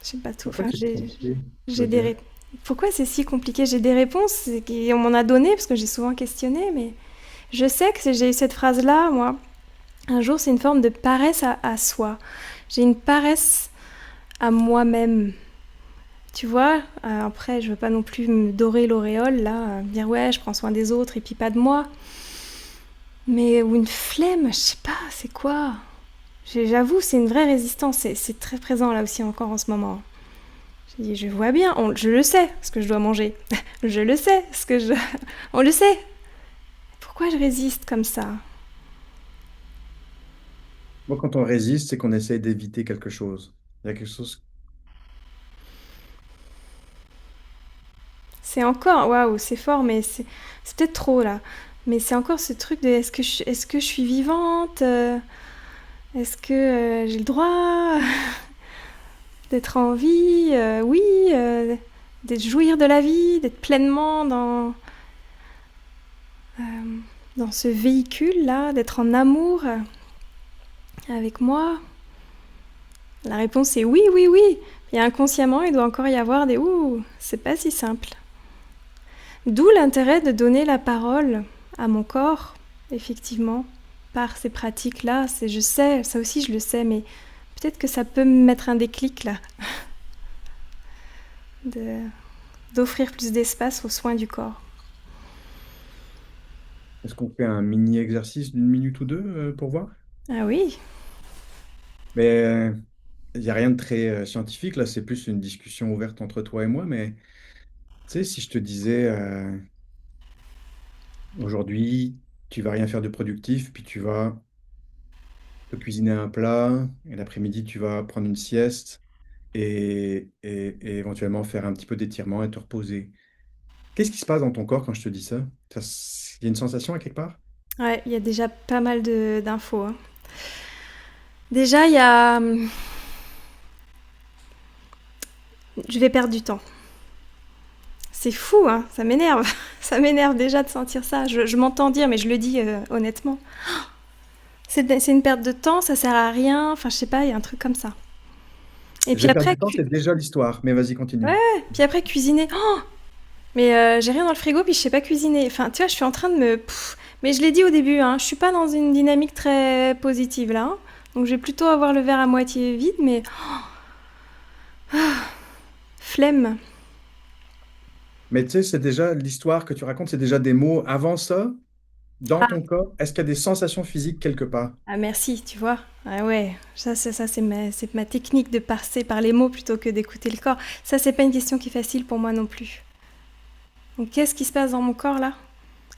Je sais pas tout. Pourquoi Enfin, c'est compliqué, tu j'ai veux des dire? ré- Pourquoi c'est si compliqué? J'ai des réponses et on m'en a donné parce que j'ai souvent questionné, mais je sais que j'ai eu cette phrase-là, moi. Un jour, c'est une forme de paresse à soi. J'ai une paresse à moi-même. Tu vois, après, je veux pas non plus me dorer l'auréole, là, me dire ouais, je prends soin des autres et puis pas de moi. Mais ou une flemme, je sais pas, c'est quoi? J'avoue, c'est une vraie résistance. C'est très présent là aussi encore en ce moment. Je vois bien, je le sais ce que je dois manger. Je le sais ce que je. On le sait. Pourquoi je résiste comme ça? Moi, quand on résiste, c'est qu'on essaye d'éviter quelque chose. Il y a quelque chose. C'est encore, waouh, c'est fort, mais c'est peut-être trop là. Mais c'est encore ce truc de est-ce que je suis vivante? Est-ce que j'ai le droit d'être en vie? Oui, d'être jouir de la vie, d'être pleinement euh, dans ce véhicule là, d'être en amour avec moi. La réponse est oui, oui, oui. Et inconsciemment, il doit encore y avoir des ouh, c'est pas si simple. D'où l'intérêt de donner la parole à mon corps, effectivement, par ces pratiques-là. Je sais, ça aussi je le sais, mais peut-être que ça peut me mettre un déclic là, de, d'offrir plus d'espace aux soins du corps. Est-ce qu'on fait un mini exercice d'une minute ou deux pour voir? Ah oui, Mais il n'y a rien de très scientifique, là, c'est plus une discussion ouverte entre toi et moi. Mais tu sais, si je te disais aujourd'hui, tu vas rien faire de productif, puis tu vas te cuisiner un plat, et l'après-midi, tu vas prendre une sieste et éventuellement faire un petit peu d'étirement et te reposer. Qu'est-ce qui se passe dans ton corps quand je te dis ça? Il y a une sensation à quelque part? ouais, il y a déjà pas mal d'infos, hein. Déjà, il y a. Je vais perdre du temps. C'est fou, hein, ça m'énerve. Ça m'énerve déjà de sentir ça. Je m'entends dire, mais je le dis honnêtement. C'est une perte de temps, ça sert à rien. Enfin, je sais pas, il y a un truc comme ça. Et puis J'ai perdu après, du temps, c'est déjà l'histoire, mais vas-y, continue. ouais, puis après cuisiner. Oh, mais j'ai rien dans le frigo, puis je sais pas cuisiner. Enfin, tu vois, je suis en train de me. Mais je l'ai dit au début, hein, je suis pas dans une dynamique très positive là, hein. Donc je vais plutôt avoir le verre à moitié vide, mais flemme. Mais tu sais, c'est déjà l'histoire que tu racontes, c'est déjà des mots. Avant ça, dans Ah, ton corps, est-ce qu'il y a des sensations physiques quelque part? ah merci, tu vois. Ah ouais, ça c'est ma technique de passer par les mots plutôt que d'écouter le corps. Ça, c'est pas une question qui est facile pour moi non plus. Donc qu'est-ce qui se passe dans mon corps là,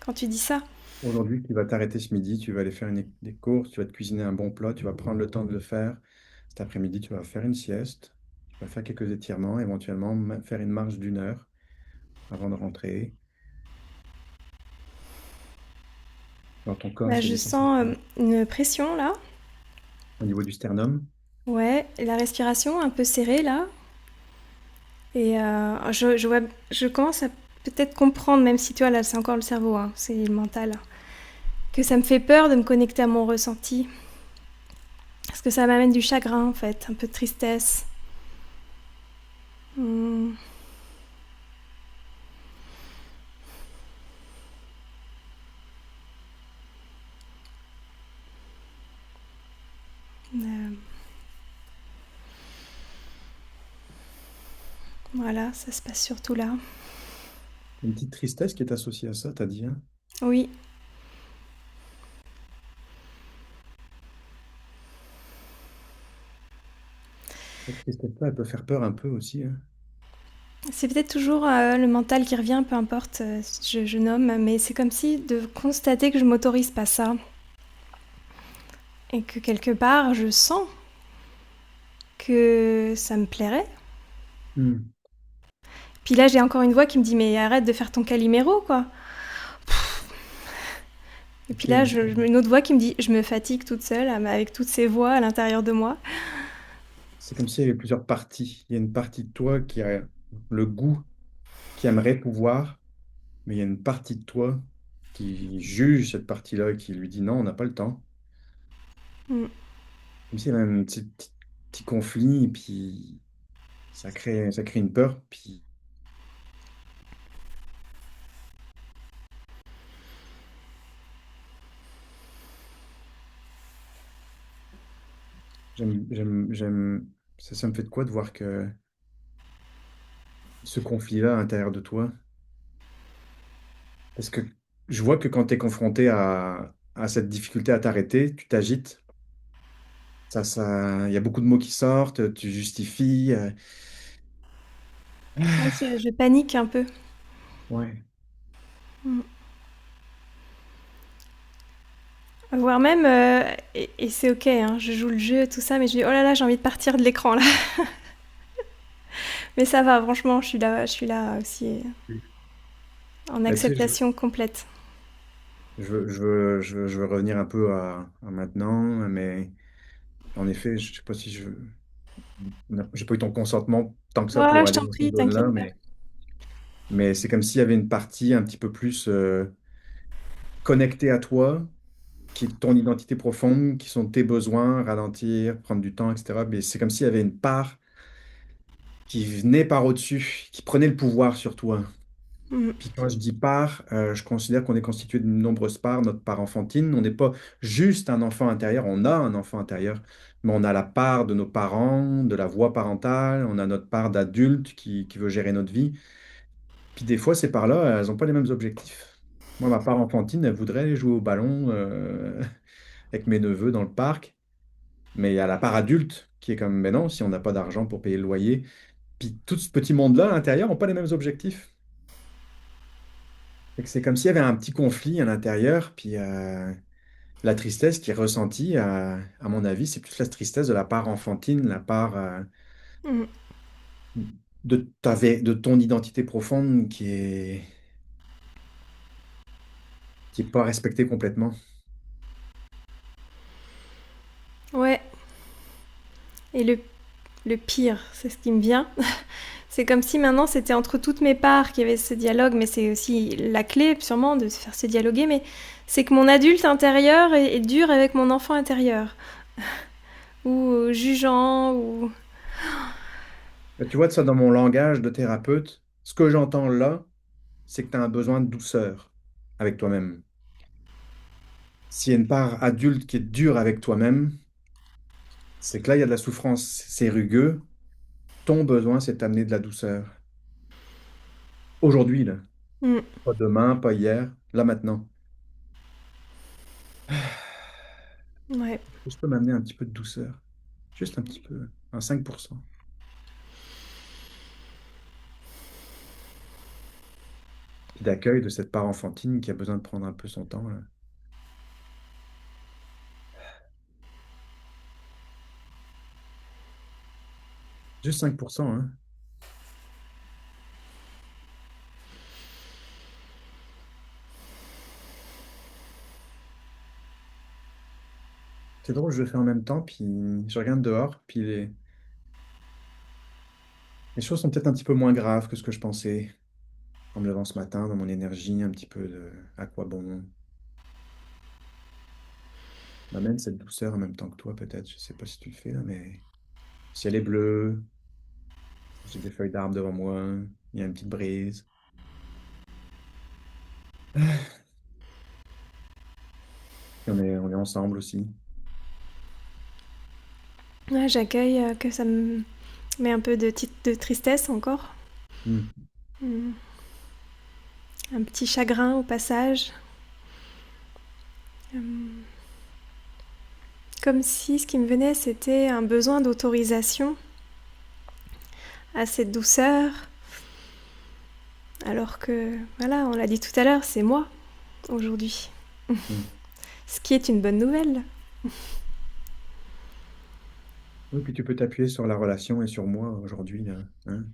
quand tu dis ça? Aujourd'hui, tu vas t'arrêter ce midi, tu vas aller faire des courses, tu vas te cuisiner un bon plat, tu vas prendre le temps de le faire. Cet après-midi, tu vas faire une sieste, tu vas faire quelques étirements, éventuellement faire une marche d'une heure avant de rentrer. Dans ton corps, est-ce Bah, qu'il y a je des sens sensations une pression là. au niveau du sternum? Ouais, et la respiration un peu serrée là. Et vois, je commence à peut-être comprendre, même si tu vois, là, c'est encore le cerveau, hein, c'est le mental, que ça me fait peur de me connecter à mon ressenti. Parce que ça m'amène du chagrin, en fait, un peu de tristesse. Hmm, euh, voilà, ça se passe surtout là. Une petite tristesse qui est associée à ça, t'as dit, hein? Oui, Cette tristesse-là, elle peut faire peur un peu aussi, hein. c'est peut-être toujours le mental qui revient, peu importe, je nomme, mais c'est comme si de constater que je m'autorise pas ça. Et que quelque part, je sens que ça me plairait. Hmm. Puis là, j'ai encore une voix qui me dit mais arrête de faire ton caliméro, quoi. Et puis Ok, là, une autre voix qui me dit je me fatigue toute seule avec toutes ces voix à l'intérieur de moi. c'est comme s'il y avait plusieurs parties. Il y a une partie de toi qui a le goût, qui aimerait pouvoir, mais il y a une partie de toi qui juge cette partie-là et qui lui dit non, on n'a pas le temps. Mm. Comme s'il y avait un petit conflit, et puis ça crée une peur. Puis ça me fait de quoi de voir que ce conflit-là à l'intérieur de toi. Parce que je vois que quand tu es confronté à cette difficulté à t'arrêter, tu t'agites. il y a beaucoup de mots qui sortent, tu justifies. Ouais, je panique un peu. Ouais. Mm. Voire même, et c'est ok, hein, je joue le jeu, tout ça, mais je dis, oh là là, j'ai envie de partir de l'écran là. Mais ça va, franchement, je suis là aussi, en Mais tu sais, acceptation complète. je veux revenir un peu à maintenant, mais en effet, je sais pas si j'ai pas eu ton consentement tant que ça Ouais, pour je aller t'en dans ces prie, zones-là, t'inquiète pas. mais c'est comme s'il y avait une partie un petit peu plus connectée à toi, qui est ton identité profonde, qui sont tes besoins, ralentir, prendre du temps, etc. Mais c'est comme s'il y avait une part qui venait par au-dessus, qui prenait le pouvoir sur toi. Mm, Puis quand je dis part, je considère qu'on est constitué de nombreuses parts, notre part enfantine. On n'est pas juste un enfant intérieur, on a un enfant intérieur, mais on a la part de nos parents, de la voix parentale, on a notre part d'adulte qui veut gérer notre vie. Puis des fois, ces parts-là, elles n'ont pas les mêmes objectifs. Moi, ma part enfantine, elle voudrait aller jouer au ballon avec mes neveux dans le parc, mais il y a la part adulte qui est comme, mais non, si on n'a pas d'argent pour payer le loyer. Puis tout ce petit monde-là, à l'intérieur, n'ont pas les mêmes objectifs. Fait que c'est comme s'il y avait un petit conflit à l'intérieur, puis la tristesse qui est ressentie, à mon avis, c'est plus la tristesse de la part enfantine, la part mm. de ton identité profonde qui est pas respectée complètement. Ouais, et le pire, c'est ce qui me vient. C'est comme si maintenant c'était entre toutes mes parts qu'il y avait ce dialogue, mais c'est aussi la clé sûrement de se faire se dialoguer, mais c'est que mon adulte intérieur est dur avec mon enfant intérieur. Ou jugeant, ou... Mais tu vois de ça dans mon langage de thérapeute, ce que j'entends là, c'est que tu as un besoin de douceur avec toi-même. S'il y a une part adulte qui est dure avec toi-même, c'est que là, il y a de la souffrance, c'est rugueux. Ton besoin, c'est d'amener de la douceur. Aujourd'hui, là. Mm, Pas demain, pas hier, là maintenant. ouais. Je peux m'amener un petit peu de douceur. Juste un petit peu. Un 5%. Puis d'accueil de cette part enfantine qui a besoin de prendre un peu son temps, là. Juste 5%, hein. C'est drôle, je le fais en même temps, puis je regarde dehors, puis les choses sont peut-être un petit peu moins graves que ce que je pensais en me levant ce matin, dans mon énergie, un petit peu de à quoi bon. M'amène cette douceur en même temps que toi, peut-être. Je sais pas si tu le fais, là, mais le ciel est bleu, j'ai des feuilles d'arbres devant moi, il y a une petite brise. Puis on est ensemble aussi. Ouais, j'accueille que ça me met un peu de tristesse encore. Hmm. Mm. Un petit chagrin au passage. Mm. Comme si ce qui me venait, c'était un besoin d'autorisation à cette douceur. Alors que, voilà, on l'a dit tout à l'heure, c'est moi aujourd'hui. Hmm. Ce qui est une bonne nouvelle. Oui, puis tu peux t'appuyer sur la relation et sur moi aujourd'hui, là, hein.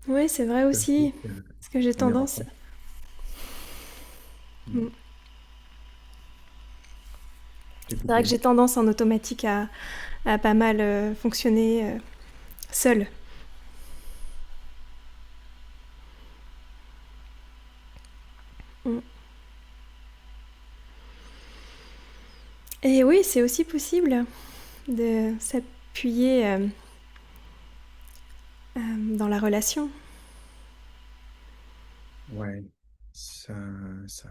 Oui, c'est vrai Je sais aussi. que Parce que j'ai on est tendance. ensemble. Hmm. Mm. J'ai C'est vrai que coupé. j'ai tendance en automatique à pas mal fonctionner seule. Mm. Et oui, c'est aussi possible de s'appuyer dans la relation. Ouais,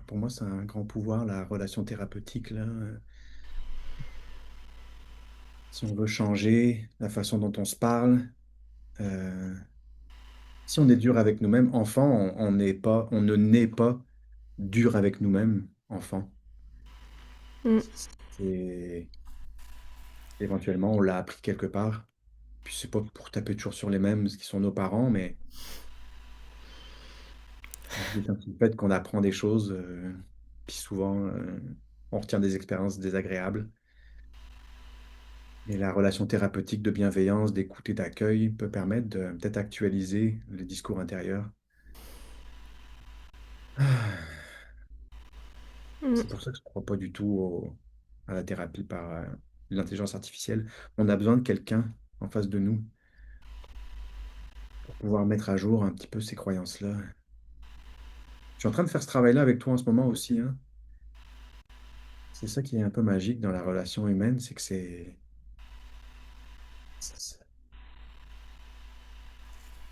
pour moi, c'est un grand pouvoir, la relation thérapeutique, là. Si on veut changer la façon dont on se parle, euh, si on est dur avec nous-mêmes, enfant, on ne naît pas dur avec nous-mêmes, enfant. Mm. C'est, Éventuellement, on l'a appris quelque part. Puis c'est pas pour taper toujours sur les mêmes, ce qui sont nos parents, mais la vie est ainsi faite qu'on apprend des choses. Puis souvent, on retient des expériences désagréables. Et la relation thérapeutique de bienveillance, d'écoute et d'accueil peut permettre de peut-être actualiser le discours intérieur. Ah, Mm. c'est pour ça que je ne crois pas du tout à la thérapie par l'intelligence artificielle. On a besoin de quelqu'un en face de nous pour pouvoir mettre à jour un petit peu ces croyances-là. Je suis en train de faire ce travail-là avec toi en ce moment aussi, hein. C'est ça qui est un peu magique dans la relation humaine, c'est que c'est-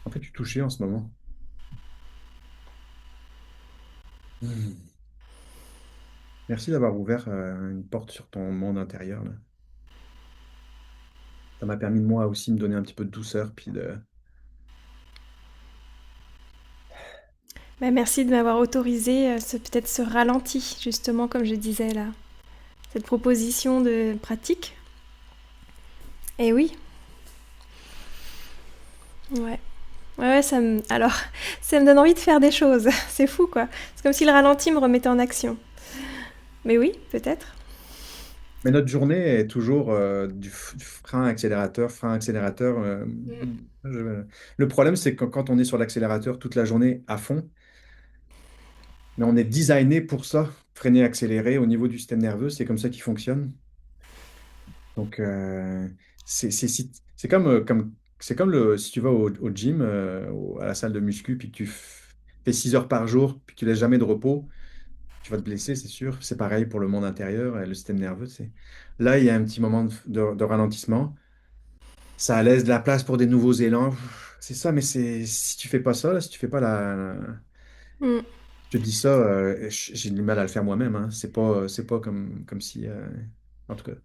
En fait, je suis touché en ce moment. Hmm. Merci d'avoir ouvert une porte sur ton monde intérieur, là. Ça m'a permis de moi aussi me donner un petit peu de douceur, puis de... Bah, merci de m'avoir autorisé peut-être ce ralenti, justement, comme je disais là. Cette proposition de pratique. Et oui, ouais. Ouais, ouais, alors, ça me donne envie de faire des choses. C'est fou, quoi. C'est comme si le ralenti me remettait en action. Mais oui, peut-être. Mais notre journée est toujours du frein accélérateur, frein accélérateur. Je- Le problème, c'est que quand on est sur l'accélérateur toute la journée à fond, mais on est designé pour ça, freiner, accélérer au niveau du système nerveux, c'est comme ça qu'il fonctionne. Donc, c'est comme si tu vas au gym, à la salle de muscu, puis que fais 6 heures par jour, puis que tu laisses jamais de repos, tu vas te blesser, c'est sûr. C'est pareil pour le monde intérieur et le système nerveux. Là, il y a un petit moment de ralentissement. Ça laisse de la place pour des nouveaux élans. C'est ça, mais si tu fais pas ça, si tu fais pas Mm. je te dis ça, j'ai du mal à le faire moi-même, hein. C'est pas comme si. En tout cas.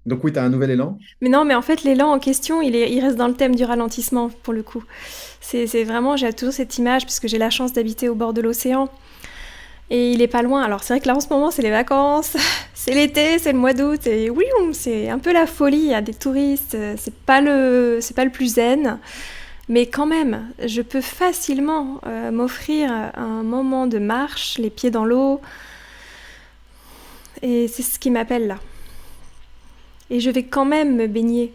Donc oui, tu as un nouvel élan. Mais non, mais en fait, l'élan en question, il reste dans le thème du ralentissement, pour le coup. C'est vraiment, j'ai toujours cette image, puisque j'ai la chance d'habiter au bord de l'océan. Et il est pas loin. Alors c'est vrai que là en ce moment c'est les vacances, c'est l'été, c'est le mois d'août et oui, c'est un peu la folie. Il y a des touristes, c'est pas le plus zen, mais quand même, je peux facilement m'offrir un moment de marche, les pieds dans l'eau, et c'est ce qui m'appelle là. Et je vais quand même me baigner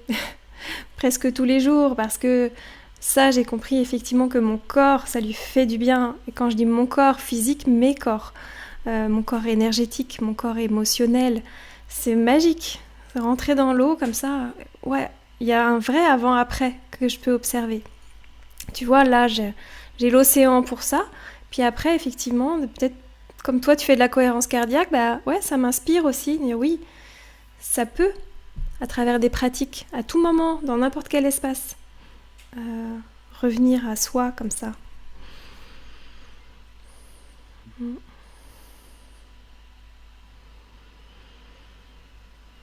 presque tous les jours parce que ça, j'ai compris effectivement que mon corps, ça lui fait du bien. Et quand je dis mon corps physique, mes corps. Mon corps énergétique, mon corps émotionnel. C'est magique. Rentrer dans l'eau comme ça, ouais, il y a un vrai avant-après que je peux observer. Tu vois, là, j'ai l'océan pour ça. Puis après, effectivement, peut-être comme toi, tu fais de la cohérence cardiaque, bah ouais, ça m'inspire aussi. Et oui, ça peut, à travers des pratiques, à tout moment, dans n'importe quel espace, euh, revenir à soi comme ça. Mm.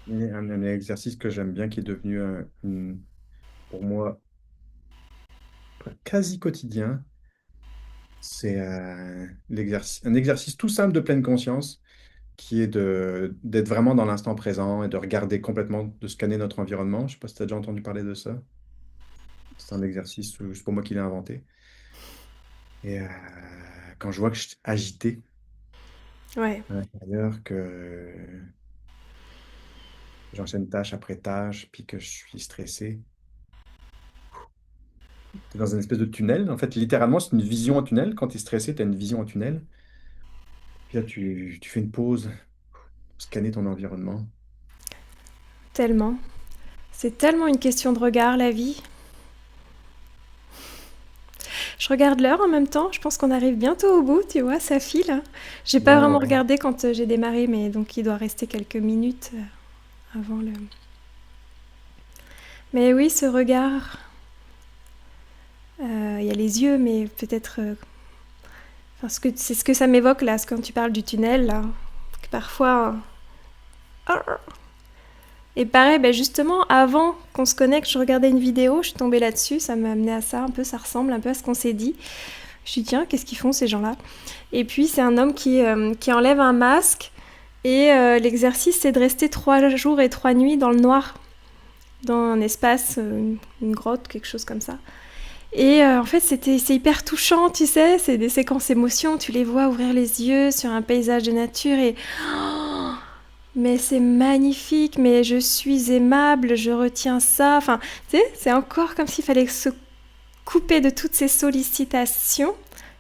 Un exercice que j'aime bien, qui est devenu pour moi quasi quotidien, c'est un exercice tout simple de pleine conscience, qui est d'être vraiment dans l'instant présent et de regarder complètement, de scanner notre environnement. Je sais pas si tu as déjà entendu parler de ça. C'est un exercice, c'est pour moi qui l'ai inventé. Et quand je vois que je suis agité Ouais, à l'intérieur, que j'enchaîne tâche après tâche, puis que je suis stressé, tu es dans une espèce de tunnel. En fait, littéralement, c'est une vision en tunnel. Quand tu es stressé, tu as une vision en tunnel. Puis là, tu fais une pause, scanner ton environnement. tellement. C'est tellement une question de regard, la vie. Je regarde l'heure en même temps. Je pense qu'on arrive bientôt au bout, tu vois, ça file. J'ai pas Ouais, vraiment ouais. regardé quand j'ai démarré, mais donc il doit rester quelques minutes avant le. Mais oui, ce regard. Il y a les yeux, mais peut-être. Enfin, c'est ce que ça m'évoque là, quand tu parles du tunnel, là. Que parfois. Et pareil, ben justement, avant qu'on se connecte, je regardais une vidéo, je suis tombée là-dessus, ça m'a amené à ça, un peu, ça ressemble un peu à ce qu'on s'est dit. Je me suis dit, tiens, qu'est-ce qu'ils font ces gens-là? Et puis, c'est un homme qui enlève un masque et l'exercice, c'est de rester 3 jours et 3 nuits dans le noir. dans un espace, une grotte, quelque chose comme ça. Et en fait, c'est hyper touchant, tu sais, c'est des séquences émotions, tu les vois ouvrir les yeux sur un paysage de nature et oh, mais c'est magnifique, mais je suis aimable, je retiens ça. Enfin, tu sais, c'est encore comme s'il fallait se couper de toutes ces sollicitations.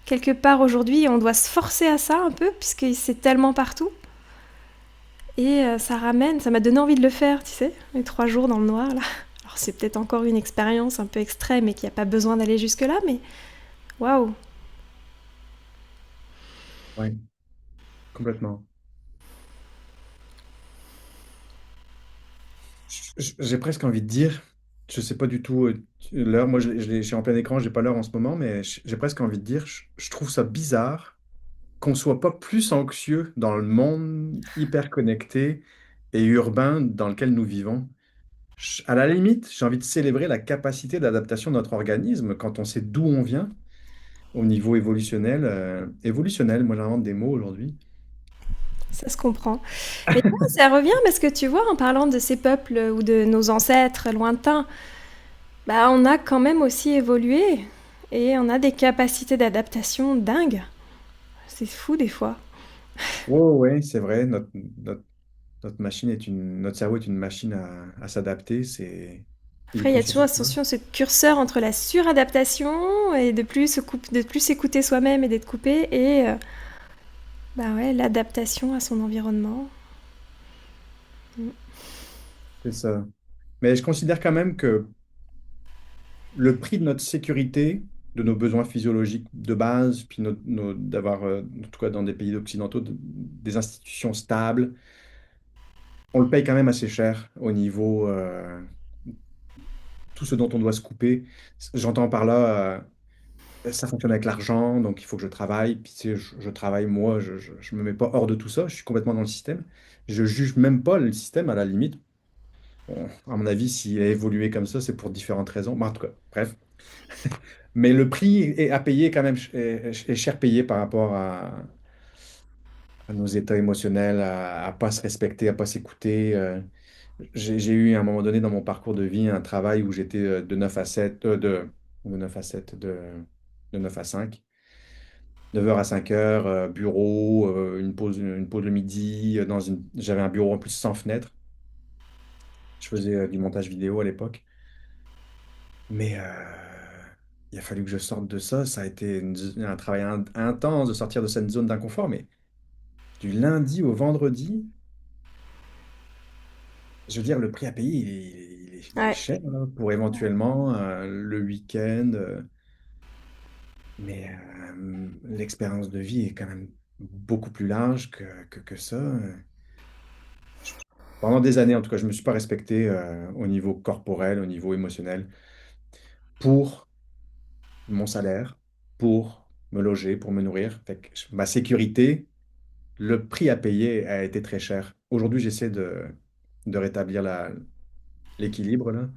Quelque part aujourd'hui, on doit se forcer à ça un peu, puisque c'est tellement partout. Et ça ramène, ça m'a donné envie de le faire, tu sais, les 3 jours dans le noir, là. Alors c'est peut-être encore une expérience un peu extrême et qu'il n'y a pas besoin d'aller jusque-là, mais waouh. Oui, complètement. J'ai presque envie de dire, je sais pas du tout l'heure, moi je suis en plein écran, j'ai pas l'heure en ce moment, mais j'ai presque envie de dire, je trouve ça bizarre qu'on soit pas plus anxieux dans le monde hyper connecté et urbain dans lequel nous vivons. À la limite, j'ai envie de célébrer la capacité d'adaptation de notre organisme quand on sait d'où on vient au niveau évolutionnel. Évolutionnel, moi j'invente des mots aujourd'hui. Ça se comprend. Mais non, ça revient parce que tu vois, en parlant de ces peuples ou de nos ancêtres lointains, bah, on a quand même aussi évolué et on a des capacités d'adaptation dingues. C'est fou des fois. Oh ouais, c'est vrai, notre cerveau est une machine à s'adapter, il est Après, il y a conscient toujours de ça. attention ce curseur entre la suradaptation et de plus s'écouter soi-même et d'être coupé et bah ouais, l'adaptation à son environnement. Mm. C'est ça. Mais je considère quand même que le prix de notre sécurité, de nos besoins physiologiques de base, puis d'avoir, en tout cas dans des pays occidentaux, des institutions stables, on le paye quand même assez cher au niveau tout ce dont on doit se couper. J'entends par là, ça fonctionne avec l'argent, donc il faut que je travaille. Puis tu sais, je travaille moi, je me mets pas hors de tout ça, je suis complètement dans le système. Je juge même pas le système à la limite. Bon, à mon avis, s'il a évolué comme ça, c'est pour différentes raisons. Bon, en tout cas, bref. Mais le prix à payer quand même est cher payé par rapport à nos états émotionnels, à pas se respecter, à pas s'écouter. J'ai eu à un moment donné dans mon parcours de vie un travail où j'étais de 9 à 7, de 9 à 7, de 9 à 5, 9h à 5h, bureau, une pause le midi, j'avais un bureau en plus sans fenêtre. Je faisais du montage vidéo à l'époque. Mais il a fallu que je sorte de ça. Ça a été un travail intense de sortir de cette zone d'inconfort. Mais du lundi au vendredi, je veux dire, le prix à payer, il est Ouais. cher là, pour éventuellement le week-end. Mais l'expérience de vie est quand même beaucoup plus large que ça. Pendant des années, en tout cas, je ne me suis pas respecté au niveau corporel, au niveau émotionnel, pour mon salaire, pour me loger, pour me nourrir. Fait que ma sécurité, le prix à payer a été très cher. Aujourd'hui, j'essaie de rétablir l'équilibre là,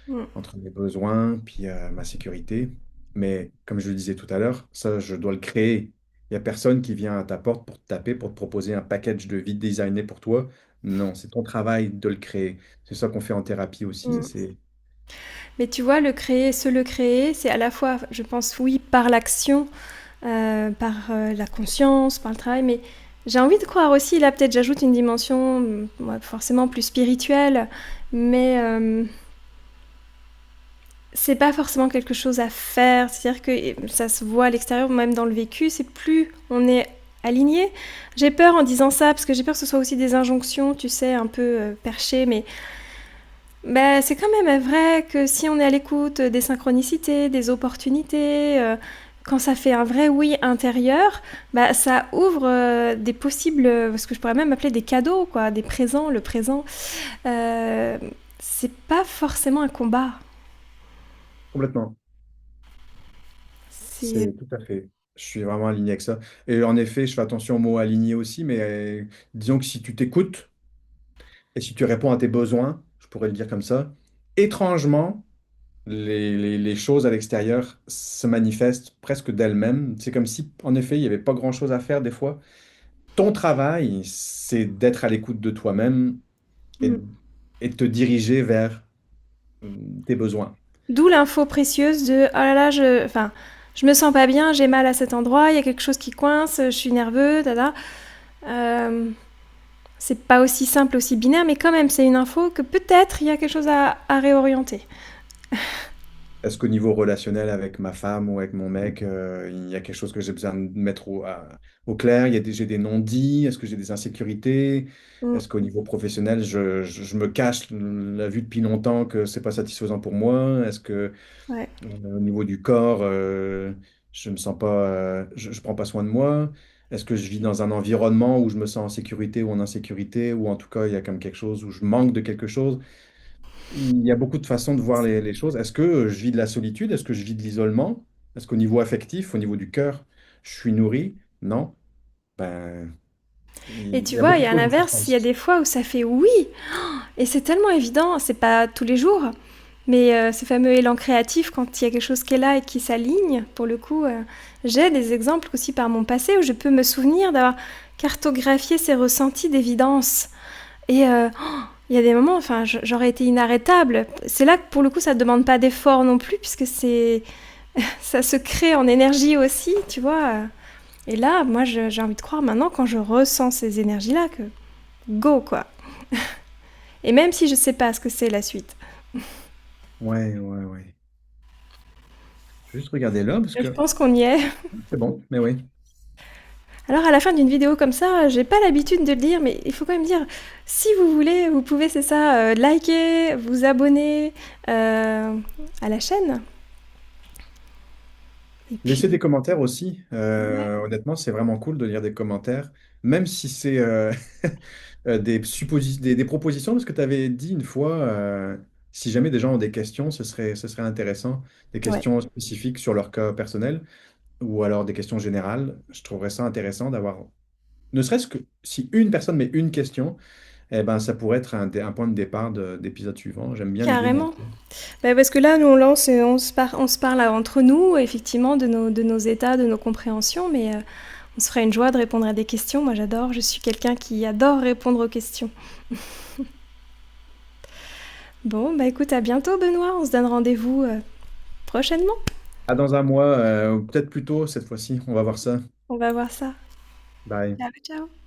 Mm. entre mes besoins puis ma sécurité. Mais comme je le disais tout à l'heure, ça, je dois le créer. Il n'y a personne qui vient à ta porte pour te taper, pour te proposer un package de vie designé pour toi. Non, c'est ton travail de le créer. C'est ça qu'on fait en thérapie aussi. Mm. Mais tu vois, le créer, c'est à la fois, je pense, oui, par l'action, par la conscience, par le travail, mais j'ai envie de croire aussi, là peut-être j'ajoute une dimension ouais, forcément plus spirituelle, mais c'est pas forcément quelque chose à faire, c'est-à-dire que ça se voit à l'extérieur, même dans le vécu, c'est plus on est aligné. J'ai peur en disant ça, parce que j'ai peur que ce soit aussi des injonctions, tu sais, un peu perchées, mais bah, c'est quand même vrai que si on est à l'écoute des synchronicités, des opportunités, quand ça fait un vrai oui intérieur, bah, ça ouvre des possibles, ce que je pourrais même appeler des cadeaux, quoi, des présents, le présent. Euh, c'est pas forcément un combat. Complètement. C'est... C'est tout à fait. Je suis vraiment aligné avec ça. Et en effet, je fais attention au mot aligné aussi, mais disons que si tu t'écoutes et si tu réponds à tes besoins, je pourrais le dire comme ça, étrangement, les choses à l'extérieur se manifestent presque d'elles-mêmes. C'est comme si, en effet, il n'y avait pas grand-chose à faire des fois. Ton travail, c'est d'être à l'écoute de toi-même et, Mm. et de te diriger vers tes besoins. D'où l'info précieuse de oh là là, enfin, je me sens pas bien, j'ai mal à cet endroit, il y a quelque chose qui coince, je suis nerveux, dada. Euh, c'est pas aussi simple, aussi binaire, mais quand même, c'est une info que peut-être il y a quelque chose à réorienter. Est-ce qu'au niveau relationnel avec ma femme ou avec mon mec, il y a quelque chose que j'ai besoin de mettre au clair? J'ai des non-dits? Est-ce que j'ai des insécurités? Mm, Est-ce qu'au niveau professionnel, je me cache la vue depuis longtemps que c'est pas satisfaisant pour moi? Est-ce que ouais. au niveau du corps, je me sens pas, je prends pas soin de moi? Est-ce que je vis dans un environnement où je me sens en sécurité ou en insécurité, ou en tout cas il y a comme quelque chose où je manque de quelque chose? Il y a beaucoup de façons de voir les choses. Est-ce que je vis de la solitude? Est-ce que je vis de l'isolement? Est-ce qu'au niveau affectif, au niveau du cœur, je suis nourri? Non. Ben, Et il tu y a vois, il beaucoup y de a choses en l'inverse, il y a suspens. des fois où ça fait oui, et c'est tellement évident, c'est pas tous les jours, mais ce fameux élan créatif, quand il y a quelque chose qui est là et qui s'aligne, pour le coup, j'ai des exemples aussi par mon passé où je peux me souvenir d'avoir cartographié ces ressentis d'évidence. Et il y a des moments, enfin, j'aurais été inarrêtable. C'est là que pour le coup, ça ne demande pas d'effort non plus, puisque ça se crée en énergie aussi, tu vois. Et là, moi, j'ai envie de croire maintenant, quand je ressens ces énergies-là, que go, quoi. Et même si je sais pas ce que c'est la suite. Ouais, ouais, ouais. Je vais juste regarder là parce Je que pense qu'on y est. c'est bon, mais oui. Alors à la fin d'une vidéo comme ça, j'ai pas l'habitude de le dire, mais il faut quand même dire, si vous voulez, vous pouvez, c'est ça, liker, vous abonner à la chaîne. Et Laissez puis, des commentaires aussi. ouais, Honnêtement, c'est vraiment cool de lire des commentaires, même si c'est des propositions, parce que tu avais dit une fois, si jamais des gens ont des questions, ce serait intéressant, des ouais, questions spécifiques sur leur cas personnel, ou alors des questions générales. Je trouverais ça intéressant d'avoir, ne serait-ce que si une personne met une question, eh ben, ça pourrait être un point de départ d'épisode suivant. J'aime bien l'idée carrément. montrer. Bah, parce que là, nous, on lance, on se parle entre nous, effectivement, de nos états, de nos compréhensions, mais on se ferait une joie de répondre à des questions. Moi, j'adore, je suis quelqu'un qui adore répondre aux questions. Bon, bah écoute, à bientôt, Benoît. On se donne rendez-vous prochainement. À dans un mois, ou peut-être plus tôt cette fois-ci. On va voir ça. On va voir ça. Bye. Ciao, ciao.